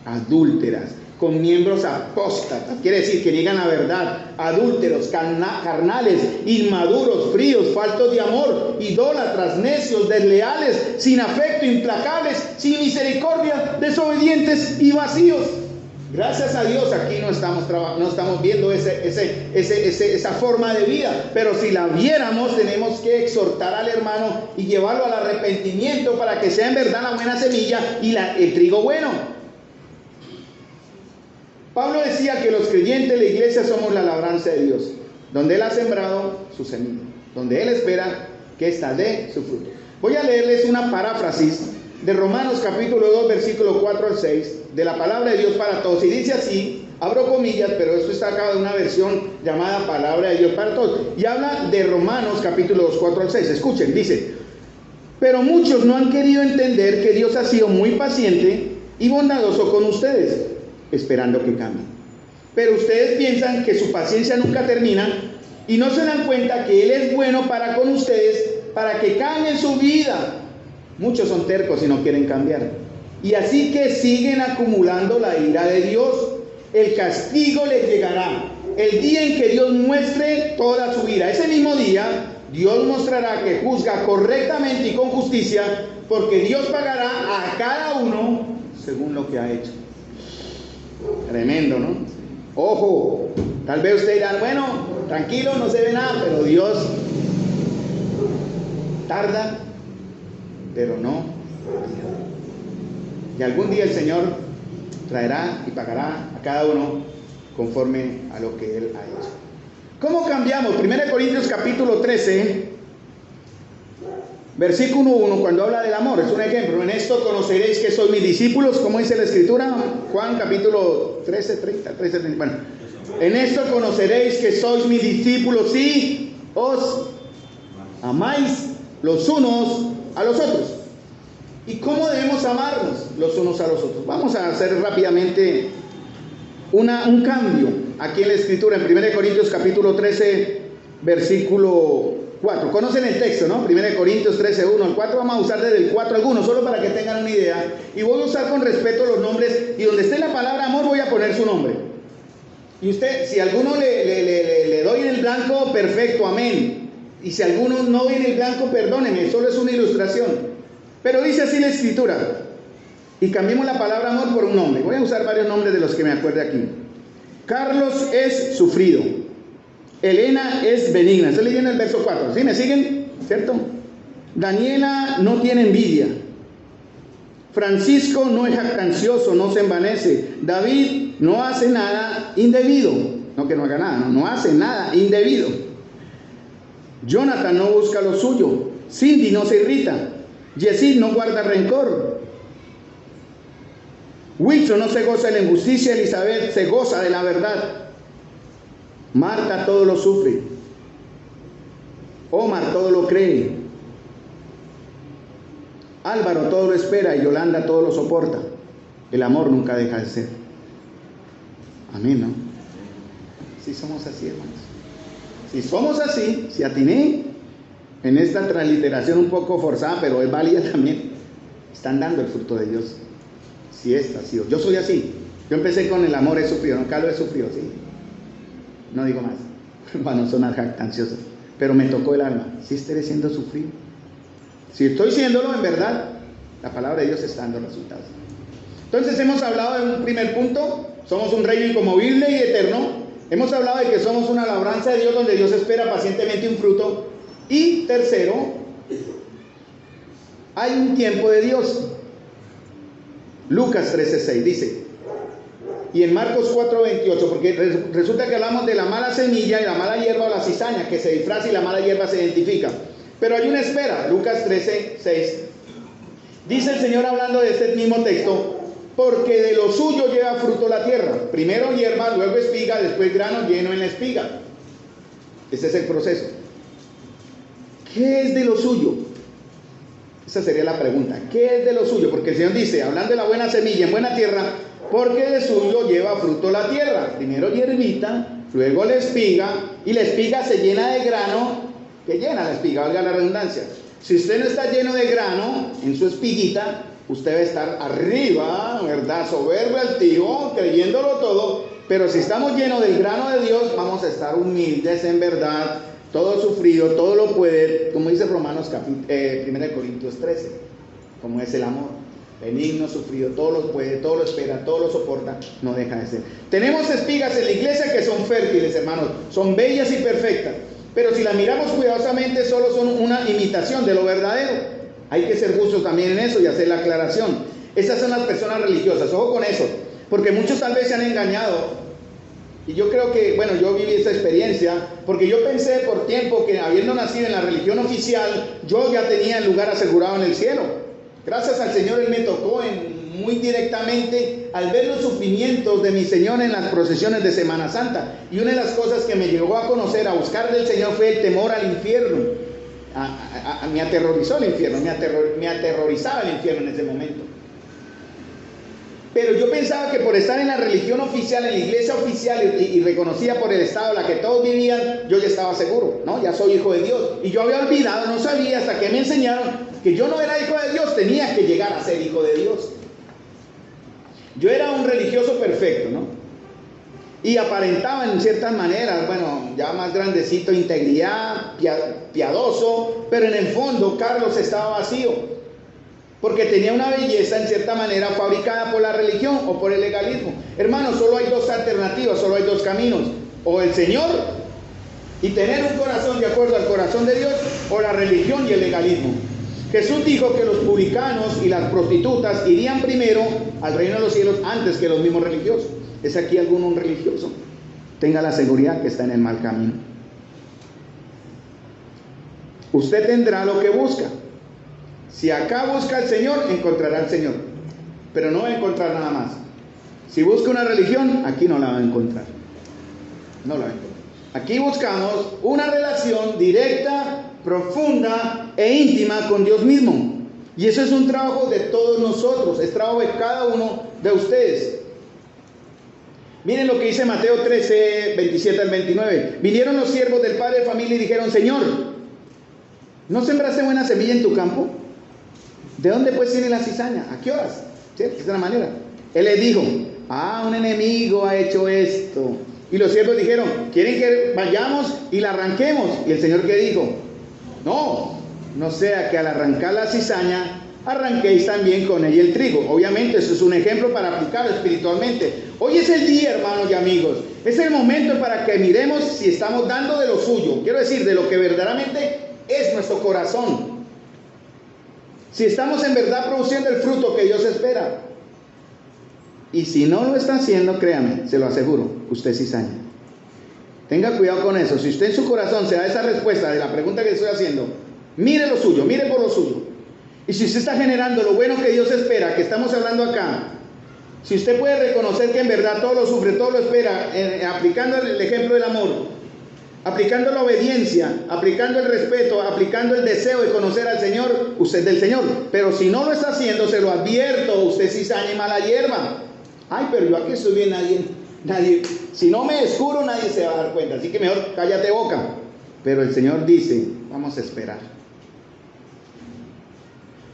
adúlteras, con miembros apóstatas, quiere decir que niegan la verdad, adúlteros, carnales, inmaduros, fríos, faltos de amor, idólatras, necios, desleales, sin afecto, implacables, sin misericordia, desobedientes y vacíos. Gracias a Dios aquí no estamos viendo esa forma de vida, pero si la viéramos tenemos que exhortar al hermano y llevarlo al arrepentimiento para que sea en verdad la buena semilla y el trigo bueno. Pablo decía que los creyentes de la iglesia somos la labranza de Dios, donde Él ha sembrado su semilla, donde Él espera que ésta dé su fruto. Voy a leerles una paráfrasis de Romanos capítulo 2, versículo 4 al 6, de la palabra de Dios para todos. Y dice así, abro comillas, pero esto está acá de una versión llamada palabra de Dios para todos. Y habla de Romanos capítulo 2, 4 al 6. Escuchen, dice: pero muchos no han querido entender que Dios ha sido muy paciente y bondadoso con ustedes, esperando que cambien. Pero ustedes piensan que su paciencia nunca termina y no se dan cuenta que Él es bueno para con ustedes, para que cambien su vida. Muchos son tercos y no quieren cambiar. Y así que siguen acumulando la ira de Dios. El castigo les llegará el día en que Dios muestre toda su ira. Ese mismo día Dios mostrará que juzga correctamente y con justicia, porque Dios pagará a cada uno según lo que ha hecho. Tremendo, ¿no? Ojo, tal vez usted dirá, bueno, tranquilo, no se ve nada, pero Dios tarda, pero no. Y algún día el Señor traerá y pagará a cada uno conforme a lo que Él ha hecho. ¿Cómo cambiamos? 1 Corintios capítulo 13, versículo 1, cuando habla del amor, es un ejemplo. En esto conoceréis que sois mis discípulos, como dice la Escritura, Juan capítulo 13, 30, bueno, en esto conoceréis que sois mis discípulos si os amáis los unos a los otros. ¿Y cómo debemos amarnos los unos a los otros? Vamos a hacer rápidamente un cambio aquí en la Escritura, en 1 Corintios capítulo 13, versículo 4. Conocen el texto, ¿no? 1 Corintios 13, 1 al 4. Vamos a usar desde el 4 algunos, solo para que tengan una idea. Y voy a usar con respeto los nombres. Y donde esté la palabra amor, voy a poner su nombre. Y usted, si a alguno le doy en el blanco, perfecto, amén. Y si a alguno no doy en el blanco, perdóneme, solo es una ilustración. Pero dice así la Escritura. Y cambiemos la palabra amor por un nombre. Voy a usar varios nombres de los que me acuerde aquí. Carlos es sufrido. Elena es benigna. Estoy leyendo el verso 4. ¿Sí me siguen? ¿Cierto? Daniela no tiene envidia. Francisco no es jactancioso, no se envanece. David no hace nada indebido. No que no haga nada, no hace nada indebido. Jonathan no busca lo suyo. Cindy no se irrita. Yesid no guarda rencor. Huicho no se goza de la injusticia. Elizabeth se goza de la verdad. Marta todo lo sufre. Omar todo lo cree. Álvaro todo lo espera y Yolanda todo lo soporta. El amor nunca deja de ser. Amén, ¿no? Si somos así, hermanos. Si somos así, si atiné en esta transliteración un poco forzada, pero es válida también, están dando el fruto de Dios. Si esta ha sido. Yo soy así. Yo empecé con el amor he sufrido, nunca lo he sufrido, sí. No digo más, para no sonar jactancioso. Pero me tocó el alma. Si estaré siendo sufrido. Si estoy siéndolo en verdad, la palabra de Dios está dando resultados. Entonces hemos hablado de un primer punto. Somos un reino inconmovible y eterno. Hemos hablado de que somos una labranza de Dios donde Dios espera pacientemente un fruto. Y tercero, hay un tiempo de Dios. Lucas 13:6 dice, y en Marcos 4:28, porque resulta que hablamos de la mala semilla y la mala hierba o la cizaña, que se disfraza y la mala hierba se identifica. Pero hay una espera. Lucas 13:6. Dice el Señor hablando de este mismo texto, porque de lo suyo lleva fruto la tierra. Primero hierba, luego espiga, después grano lleno en la espiga. Ese es el proceso. ¿Qué es de lo suyo? Esa sería la pregunta. ¿Qué es de lo suyo? Porque el Señor dice, hablando de la buena semilla en buena tierra, porque de suyo lleva fruto la tierra. Primero hierbita, luego la espiga, y la espiga se llena de grano, que llena la espiga, valga la redundancia. Si usted no está lleno de grano en su espiguita, usted va a estar arriba, ¿verdad? Soberbio, altivo, creyéndolo todo. Pero si estamos llenos del grano de Dios, vamos a estar humildes en verdad, todo sufrido, todo lo puede, como dice Romanos 1 Corintios 13, como es el amor. Benigno, sufrido, todo lo puede, todo lo espera, todo lo soporta, no deja de ser. Tenemos espigas en la iglesia que son fértiles, hermanos, son bellas y perfectas. Pero si las miramos cuidadosamente, solo son una imitación de lo verdadero. Hay que ser justos también en eso y hacer la aclaración. Esas son las personas religiosas, ojo con eso, porque muchos tal vez se han engañado. Y yo creo que, bueno, yo viví esa experiencia, porque yo pensé por tiempo que habiendo nacido en la religión oficial, yo ya tenía el lugar asegurado en el cielo. Gracias al Señor, Él me tocó muy directamente al ver los sufrimientos de mi Señor en las procesiones de Semana Santa. Y una de las cosas que me llevó a conocer, a buscar del Señor, fue el temor al infierno. Me aterrorizó el infierno, me aterrorizaba el infierno en ese momento. Pero yo pensaba que por estar en la religión oficial, en la iglesia oficial y reconocida por el Estado en la que todos vivían, yo ya estaba seguro, ¿no? Ya soy hijo de Dios. Y yo había olvidado, no sabía hasta que me enseñaron que yo no era hijo de Dios, tenía que llegar a ser hijo de Dios. Yo era un religioso perfecto, ¿no? Y aparentaba en ciertas maneras, bueno, ya más grandecito, integridad, piadoso, pero en el fondo Carlos estaba vacío. Porque tenía una belleza en cierta manera fabricada por la religión o por el legalismo. Hermanos, solo hay dos alternativas, solo hay dos caminos. O el Señor y tener un corazón de acuerdo al corazón de Dios, o la religión y el legalismo. Jesús dijo que los publicanos y las prostitutas irían primero al reino de los cielos antes que los mismos religiosos. ¿Es aquí algún religioso? Tenga la seguridad que está en el mal camino. Usted tendrá lo que busca. Si acá busca al Señor, encontrará al Señor. Pero no va a encontrar nada más. Si busca una religión, aquí no la va a encontrar. No la va a encontrar. Aquí buscamos una relación directa, profunda e íntima con Dios mismo. Y eso es un trabajo de todos nosotros. Es trabajo de cada uno de ustedes. Miren lo que dice Mateo 13, 27 al 29. Vinieron los siervos del padre de familia y dijeron: Señor, ¿no sembraste buena semilla en tu campo? ¿De dónde pues tiene la cizaña? ¿A qué horas? ¿Sí? Esa es la manera. Él les dijo: un enemigo ha hecho esto. Y los siervos dijeron: ¿quieren que vayamos y la arranquemos? Y el Señor, ¿qué dijo? No sea que al arrancar la cizaña arranquéis también con ella el trigo. Obviamente eso es un ejemplo para aplicarlo espiritualmente. Hoy es el día, hermanos y amigos. Es el momento para que miremos si estamos dando de lo suyo. Quiero decir, de lo que verdaderamente es nuestro corazón. Si estamos en verdad produciendo el fruto que Dios espera. Y si no lo está haciendo, créame, se lo aseguro, usted cizaña. Tenga cuidado con eso. Si usted en su corazón se da esa respuesta de la pregunta que estoy haciendo, mire lo suyo, mire por lo suyo. Y si usted está generando lo bueno que Dios espera, que estamos hablando acá, si usted puede reconocer que en verdad todo lo sufre, todo lo espera, aplicando el ejemplo del amor, aplicando la obediencia, aplicando el respeto, aplicando el deseo de conocer al Señor, usted es del Señor. Pero si no lo está haciendo, se lo advierto, usted cizaña y mala hierba. Ay, pero yo aquí estoy bien, nadie, si no me descubro, nadie se va a dar cuenta. Así que mejor cállate boca. Pero el Señor dice, vamos a esperar.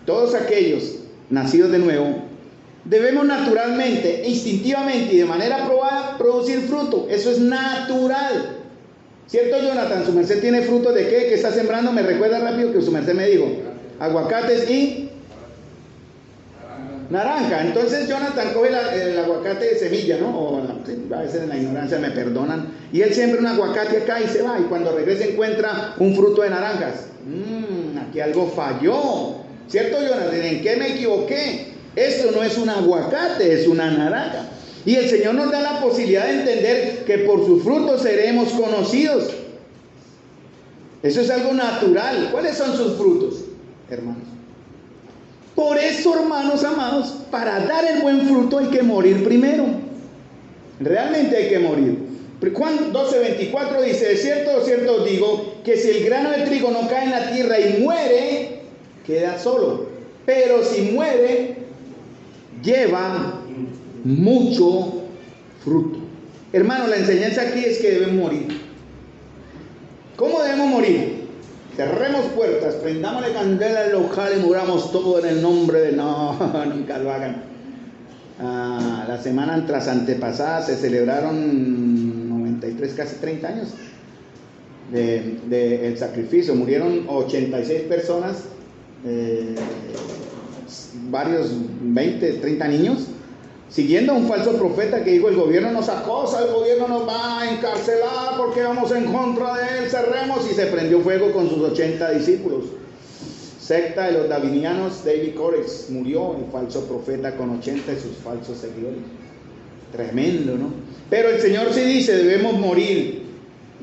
Todos aquellos nacidos de nuevo, debemos naturalmente, instintivamente y de manera probada producir fruto. Eso es natural. ¿Cierto, Jonathan? ¿Su merced tiene frutos de qué? ¿Qué está sembrando? Me recuerda rápido que su merced me dijo. Aguacates y naranja. Entonces Jonathan coge el aguacate de semilla, ¿no? O a veces en la ignorancia me perdonan. Y él siembra un aguacate acá y se va. Y cuando regresa encuentra un fruto de naranjas. Aquí algo falló. ¿Cierto, Jonathan? ¿En qué me equivoqué? Esto no es un aguacate, es una naranja. Y el Señor nos da la posibilidad de entender que por sus frutos seremos conocidos. Eso es algo natural. ¿Cuáles son sus frutos, hermanos? Por eso, hermanos amados, para dar el buen fruto hay que morir primero. Realmente hay que morir. Juan 12:24 dice, de cierto os digo, que si el grano de trigo no cae en la tierra y muere, queda solo. Pero si muere, lleva mucho fruto. Hermano, la enseñanza aquí es que debemos morir. ¿Cómo debemos morir? Cerremos puertas, prendámosle candela al local y muramos todo en el nombre de... No, nunca lo hagan. La semana tras antepasada se celebraron 93, casi 30 años del sacrificio. Murieron 86 personas, varios 20, 30 niños, siguiendo a un falso profeta que dijo: el gobierno nos acosa, el gobierno nos va a encarcelar porque vamos en contra de él, cerremos. Y se prendió fuego con sus 80 discípulos. Secta de los davinianos. David Koresh murió, el falso profeta, con 80 de sus falsos seguidores. Tremendo, ¿no? Pero el Señor sí dice, debemos morir.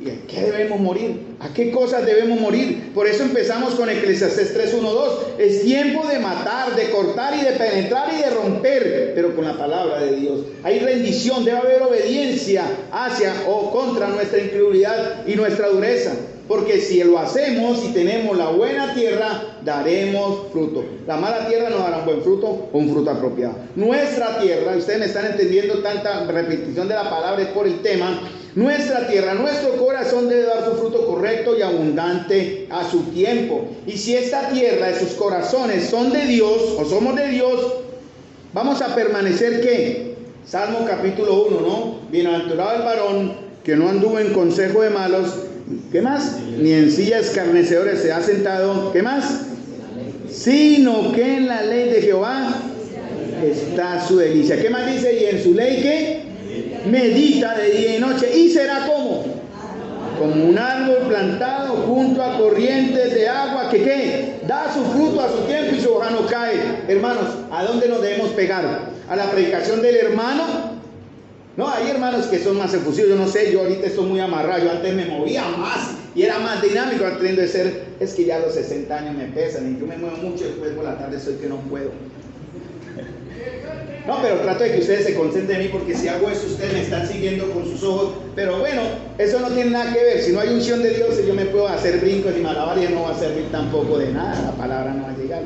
¿Y a qué debemos morir? ¿A qué cosas debemos morir? Por eso empezamos con Eclesiastés 3:1-2. Es tiempo de matar, de cortar y de penetrar y de romper, pero con la palabra de Dios. Hay rendición, debe haber obediencia hacia o contra nuestra incredulidad y nuestra dureza. Porque si lo hacemos y tenemos la buena tierra, daremos fruto. La mala tierra no dará un buen fruto o un fruto apropiado. Nuestra tierra, ustedes me están entendiendo tanta repetición de la palabra, es por el tema. Nuestra tierra, nuestro corazón debe dar su fruto correcto y abundante a su tiempo. Y si esta tierra, esos corazones son de Dios o somos de Dios, vamos a permanecer ¿qué? Salmo capítulo 1, ¿no? Bienaventurado el varón que no anduvo en consejo de malos. ¿Qué más? Ni en sillas escarnecedores se ha sentado. ¿Qué más? Sino que en la ley de Jehová está su delicia. ¿Qué más dice? Y en su ley ¿qué? Medita de día y noche. Y será como un árbol plantado junto a corrientes de agua que ¿qué? Da su fruto a su tiempo y su hoja no cae. Hermanos, ¿a dónde nos debemos pegar? ¿A la predicación del hermano? No, hay hermanos que son más efusivos. Yo no sé, yo ahorita estoy muy amarrado. Yo antes me movía más y era más dinámico. Teniendo de ser, es que ya a los 60 años me pesan y yo me muevo mucho. Después por la tarde soy que no puedo. No, pero trato de que ustedes se concentren en mí, porque si hago eso ustedes me están siguiendo con sus ojos. Pero bueno, eso no tiene nada que ver. Si no hay unción de Dios, yo me puedo hacer brincos y malabares, no va a servir tampoco de nada. La palabra no va a llegar.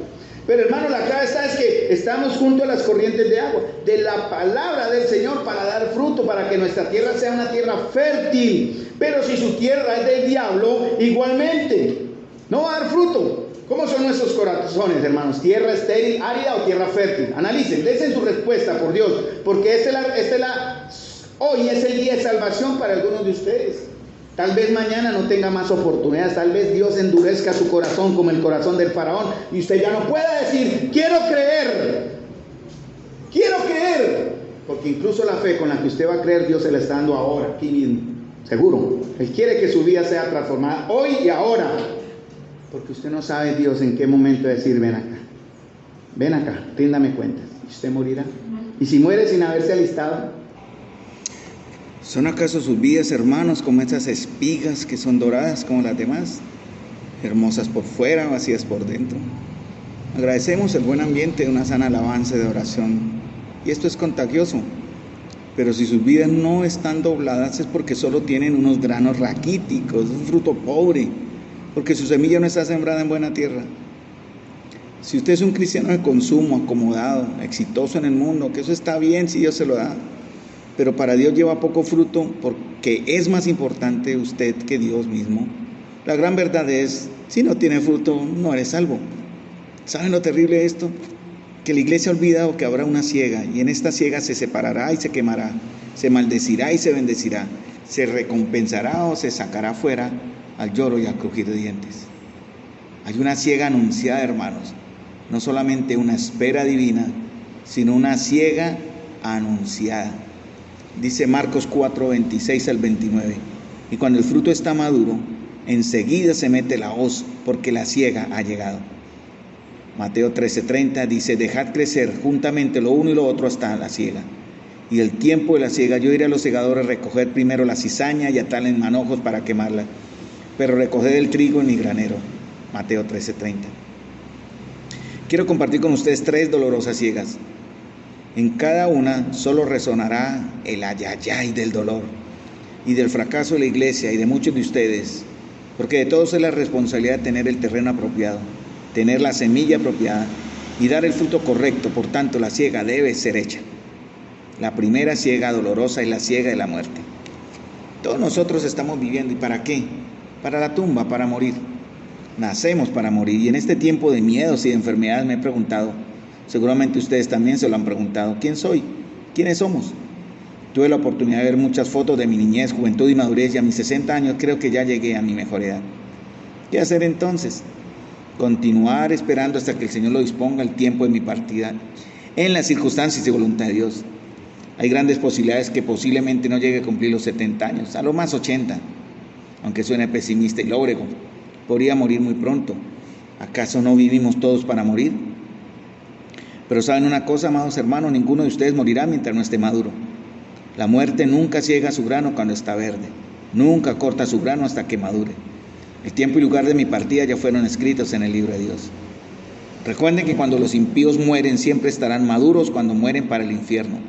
Pero hermano, la clave está es que estamos junto a las corrientes de agua, de la palabra del Señor, para dar fruto, para que nuestra tierra sea una tierra fértil. Pero si su tierra es del diablo, igualmente no va a dar fruto. ¿Cómo son nuestros corazones, hermanos? ¿Tierra estéril, árida o tierra fértil? Analicen, den su respuesta, por Dios, porque hoy es el día de salvación para algunos de ustedes. Tal vez mañana no tenga más oportunidades, tal vez Dios endurezca su corazón como el corazón del faraón y usted ya no pueda decir, quiero creer, porque incluso la fe con la que usted va a creer, Dios se la está dando ahora, aquí mismo, seguro. Él quiere que su vida sea transformada hoy y ahora, porque usted no sabe, Dios, en qué momento decir, ven acá. ven acá, ríndame cuentas, y usted morirá. Y si muere sin haberse alistado, ¿son acaso sus vidas, hermanos, como esas espigas que son doradas como las demás? Hermosas por fuera, vacías por dentro. Agradecemos el buen ambiente de una sana alabanza de oración, y esto es contagioso. Pero si sus vidas no están dobladas es porque solo tienen unos granos raquíticos, un fruto pobre, porque su semilla no está sembrada en buena tierra. Si usted es un cristiano de consumo, acomodado, exitoso en el mundo, que eso está bien si Dios se lo da, pero para Dios lleva poco fruto porque es más importante usted que Dios mismo. La gran verdad es, si no tiene fruto, no eres salvo. ¿Saben lo terrible de esto? Que la iglesia ha olvidado que habrá una siega, y en esta siega se separará y se quemará, se maldecirá y se bendecirá, se recompensará o se sacará fuera al lloro y al crujir de dientes. Hay una siega anunciada, hermanos, no solamente una espera divina, sino una siega anunciada. Dice Marcos 4, 26 al 29, y cuando el fruto está maduro, enseguida se mete la hoz, porque la siega ha llegado. Mateo 13:30 dice, dejad crecer juntamente lo uno y lo otro hasta la siega. Y el tiempo de la siega, yo iré a los segadores a recoger primero la cizaña y atarla en manojos para quemarla, pero recoged el trigo en mi granero. Mateo 13:30. Quiero compartir con ustedes 3 dolorosas siegas. En cada una solo resonará el ayayay del dolor y del fracaso de la iglesia y de muchos de ustedes, porque de todos es la responsabilidad de tener el terreno apropiado, tener la semilla apropiada y dar el fruto correcto. Por tanto, la siega debe ser hecha. La primera siega dolorosa es la siega de la muerte. Todos nosotros estamos viviendo, ¿y para qué? Para la tumba, para morir. Nacemos para morir, y en este tiempo de miedos y de enfermedades me he preguntado, seguramente ustedes también se lo han preguntado, ¿quién soy? ¿Quiénes somos? Tuve la oportunidad de ver muchas fotos de mi niñez, juventud y madurez, y a mis 60 años creo que ya llegué a mi mejor edad. ¿Qué hacer entonces? Continuar esperando hasta que el Señor lo disponga el tiempo de mi partida, en las circunstancias y voluntad de Dios. Hay grandes posibilidades que posiblemente no llegue a cumplir los 70 años, a lo más 80, aunque suene pesimista y lóbrego. Podría morir muy pronto. ¿Acaso no vivimos todos para morir? Pero ¿saben una cosa, amados hermanos? Ninguno de ustedes morirá mientras no esté maduro. La muerte nunca ciega su grano cuando está verde, nunca corta su grano hasta que madure. El tiempo y lugar de mi partida ya fueron escritos en el libro de Dios. Recuerden que cuando los impíos mueren, siempre estarán maduros cuando mueren para el infierno.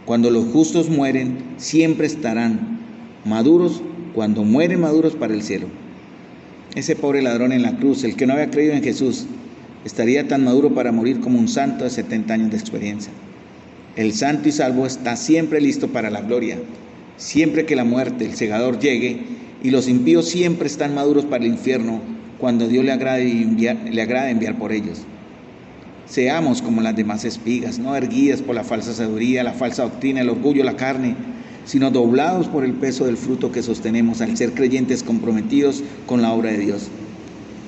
Cuando los justos mueren, siempre estarán maduros cuando mueren maduros para el cielo. Ese pobre ladrón en la cruz, el que no había creído en Jesús, estaría tan maduro para morir como un santo de 70 años de experiencia. El santo y salvo está siempre listo para la gloria, siempre que la muerte, el segador, llegue, y los impíos siempre están maduros para el infierno cuando Dios le agrade enviar por ellos. Seamos como las demás espigas, no erguidas por la falsa sabiduría, la falsa doctrina, el orgullo, la carne, sino doblados por el peso del fruto que sostenemos al ser creyentes comprometidos con la obra de Dios.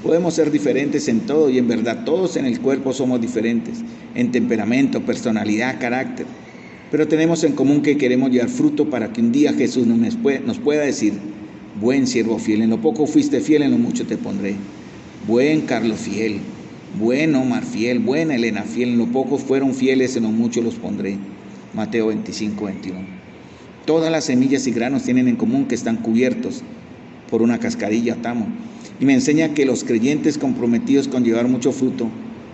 Podemos ser diferentes en todo, y en verdad todos en el cuerpo somos diferentes, en temperamento, personalidad, carácter, pero tenemos en común que queremos llevar fruto para que un día Jesús nos pueda decir: buen siervo fiel, en lo poco fuiste fiel, en lo mucho te pondré. Buen Carlos fiel, buen Omar fiel, buena Elena fiel, en lo poco fueron fieles, en lo mucho los pondré. Mateo 25, 21. Todas las semillas y granos tienen en común que están cubiertos por una cascarilla, tamo. Y me enseña que los creyentes comprometidos con llevar mucho fruto,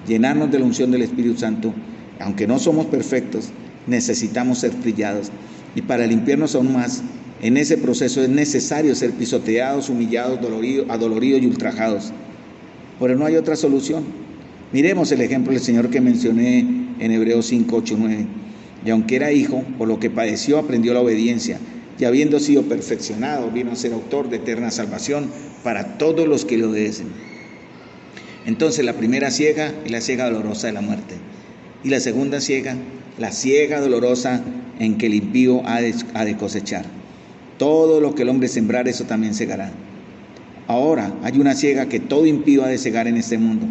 llenarnos de la unción del Espíritu Santo, aunque no somos perfectos, necesitamos ser trillados. Y para limpiarnos aún más, en ese proceso es necesario ser pisoteados, humillados, adoloridos y ultrajados. Pero no hay otra solución. Miremos el ejemplo del Señor que mencioné en Hebreos 5, 8, 9. Y aunque era hijo, por lo que padeció aprendió la obediencia, y habiendo sido perfeccionado, vino a ser autor de eterna salvación para todos los que le obedecen. Entonces la primera siega es la siega dolorosa de la muerte. Y la segunda siega, la siega dolorosa en que el impío ha de cosechar. Todo lo que el hombre sembrar, eso también segará. Ahora hay una siega que todo impío ha de segar en este mundo.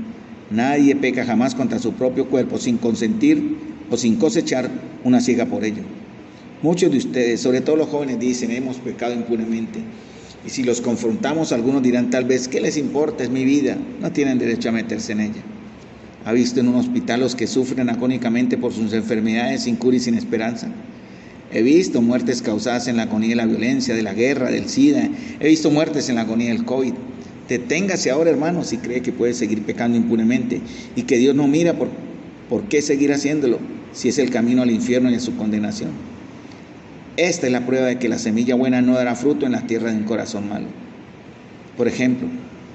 Nadie peca jamás contra su propio cuerpo sin consentir o sin cosechar una siega por ello. Muchos de ustedes, sobre todo los jóvenes, dicen: hemos pecado impunemente. Y si los confrontamos, algunos dirán tal vez: ¿qué les importa? Es mi vida. No tienen derecho a meterse en ella. ¿Ha visto en un hospital los que sufren agónicamente por sus enfermedades sin cura y sin esperanza? He visto muertes causadas en la agonía de la violencia, de la guerra, del SIDA. He visto muertes en la agonía del COVID. Deténgase ahora, hermano, si cree que puede seguir pecando impunemente y que Dios no mira por qué seguir haciéndolo si es el camino al infierno y a su condenación. Esta es la prueba de que la semilla buena no dará fruto en la tierra de un corazón malo. Por ejemplo,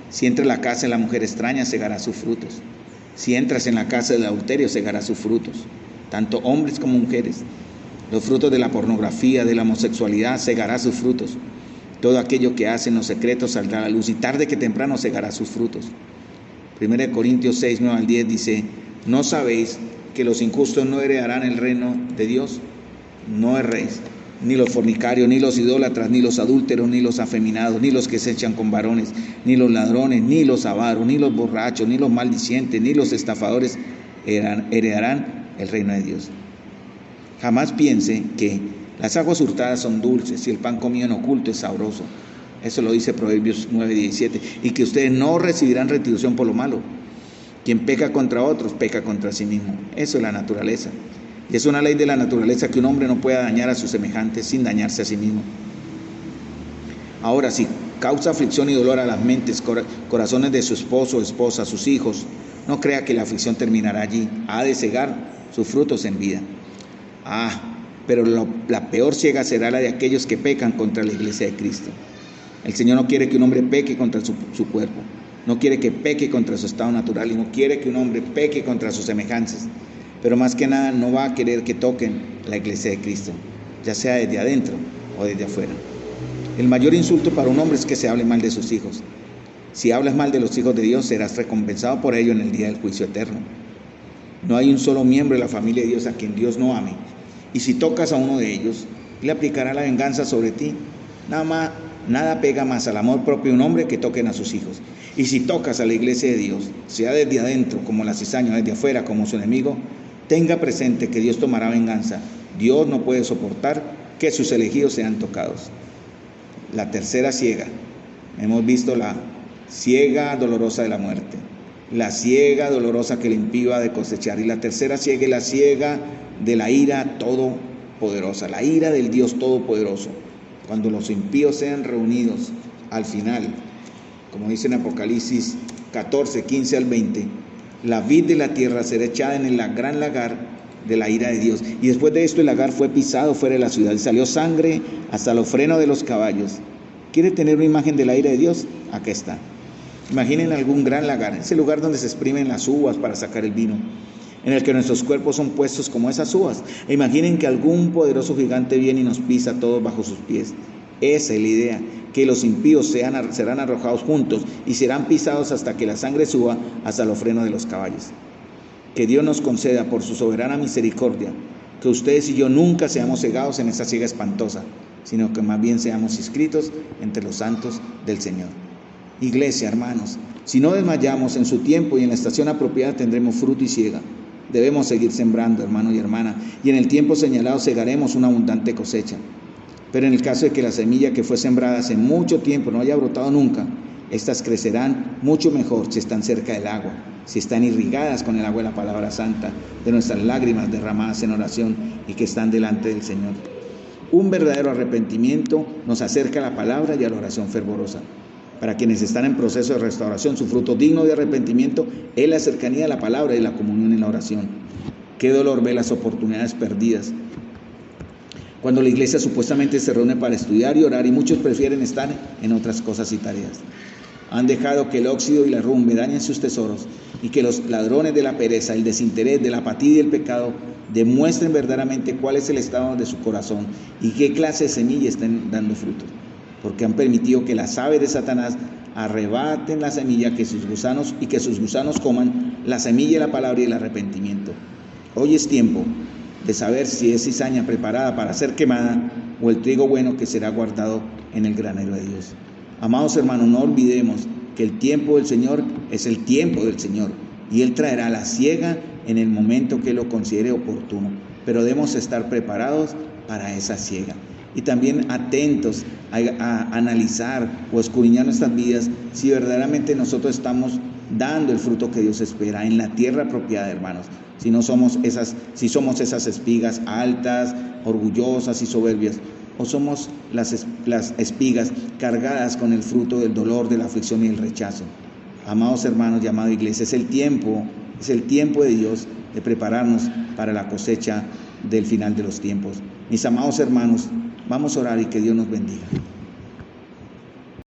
si entra en la casa de la mujer extraña, segará sus frutos. Si entras en la casa del adulterio, segará sus frutos, tanto hombres como mujeres. Los frutos de la pornografía, de la homosexualidad, segará sus frutos. Todo aquello que hace en los secretos saldrá a la luz y tarde que temprano segará sus frutos. 1 Corintios 6, 9 al 10 dice: ¿no sabéis que los injustos no heredarán el reino de Dios? No erréis, ni los fornicarios, ni los idólatras, ni los adúlteros, ni los afeminados, ni los que se echan con varones, ni los ladrones, ni los avaros, ni los borrachos, ni los maldicientes, ni los estafadores heredarán el reino de Dios. Jamás piense que las aguas hurtadas son dulces y el pan comido en oculto es sabroso. Eso lo dice Proverbios 9:17. Y que ustedes no recibirán retribución por lo malo. Quien peca contra otros, peca contra sí mismo. Eso es la naturaleza. Y es una ley de la naturaleza que un hombre no pueda dañar a sus semejantes sin dañarse a sí mismo. Ahora, si causa aflicción y dolor a las mentes, corazones de su esposo o esposa, sus hijos, no crea que la aflicción terminará allí. Ha de cegar sus frutos en vida. Pero la peor ciega será la de aquellos que pecan contra la iglesia de Cristo. El Señor no quiere que un hombre peque contra su cuerpo, no quiere que peque contra su estado natural y no quiere que un hombre peque contra sus semejanzas. Pero más que nada no va a querer que toquen la iglesia de Cristo, ya sea desde adentro o desde afuera. El mayor insulto para un hombre es que se hable mal de sus hijos. Si hablas mal de los hijos de Dios, serás recompensado por ello en el día del juicio eterno. No hay un solo miembro de la familia de Dios a quien Dios no ame. Y si tocas a uno de ellos, le aplicará la venganza sobre ti. Nada pega más al amor propio de un hombre que toquen a sus hijos. Y si tocas a la iglesia de Dios, sea desde adentro como la cizaña, desde afuera como su enemigo, tenga presente que Dios tomará venganza. Dios no puede soportar que sus elegidos sean tocados. La tercera siega. Hemos visto la siega dolorosa de la muerte, la siega dolorosa que el impío ha de cosechar, y la tercera siega es la siega de la ira todopoderosa, la ira del Dios todopoderoso. Cuando los impíos sean reunidos al final, como dice en Apocalipsis 14, 15 al 20, la vid de la tierra será echada en el gran lagar de la ira de Dios. Y después de esto el lagar fue pisado fuera de la ciudad y salió sangre hasta los frenos de los caballos. ¿Quiere tener una imagen de la ira de Dios? Acá está. Imaginen algún gran lagar, ese lugar donde se exprimen las uvas para sacar el vino, en el que nuestros cuerpos son puestos como esas uvas. E imaginen que algún poderoso gigante viene y nos pisa a todos bajo sus pies. Esa es la idea, que los impíos serán arrojados juntos y serán pisados hasta que la sangre suba hasta los frenos de los caballos. Que Dios nos conceda por su soberana misericordia que ustedes y yo nunca seamos cegados en esa ciega espantosa, sino que más bien seamos inscritos entre los santos del Señor. Iglesia, hermanos, si no desmayamos en su tiempo y en la estación apropiada tendremos fruto y siega. Debemos seguir sembrando, hermano y hermana, y en el tiempo señalado segaremos una abundante cosecha. Pero en el caso de que la semilla que fue sembrada hace mucho tiempo no haya brotado nunca, estas crecerán mucho mejor si están cerca del agua, si están irrigadas con el agua de la palabra santa, de nuestras lágrimas derramadas en oración y que están delante del Señor. Un verdadero arrepentimiento nos acerca a la palabra y a la oración fervorosa. Para quienes están en proceso de restauración, su fruto digno de arrepentimiento es la cercanía a la palabra y la comunión en la oración. Qué dolor ver las oportunidades perdidas cuando la iglesia supuestamente se reúne para estudiar y orar y muchos prefieren estar en otras cosas y tareas. Han dejado que el óxido y la rumbe dañen sus tesoros y que los ladrones de la pereza, el desinterés, de la apatía y el pecado demuestren verdaderamente cuál es el estado de su corazón y qué clase de semilla están dando frutos, porque han permitido que las aves de Satanás arrebaten la semilla que sus gusanos coman la semilla de la palabra y el arrepentimiento. Hoy es tiempo de saber si es cizaña preparada para ser quemada o el trigo bueno que será guardado en el granero de Dios. Amados hermanos, no olvidemos que el tiempo del Señor es el tiempo del Señor y Él traerá la siega en el momento que lo considere oportuno, pero debemos estar preparados para esa siega y también atentos a analizar o escudriñar nuestras vidas si verdaderamente nosotros estamos dando el fruto que Dios espera en la tierra apropiada, hermanos. Si somos esas espigas altas, orgullosas y soberbias, o somos las espigas cargadas con el fruto del dolor, de la aflicción y el rechazo. Amados hermanos y amada iglesia, es el tiempo de Dios de prepararnos para la cosecha del final de los tiempos. Mis amados hermanos, vamos a orar y que Dios nos bendiga.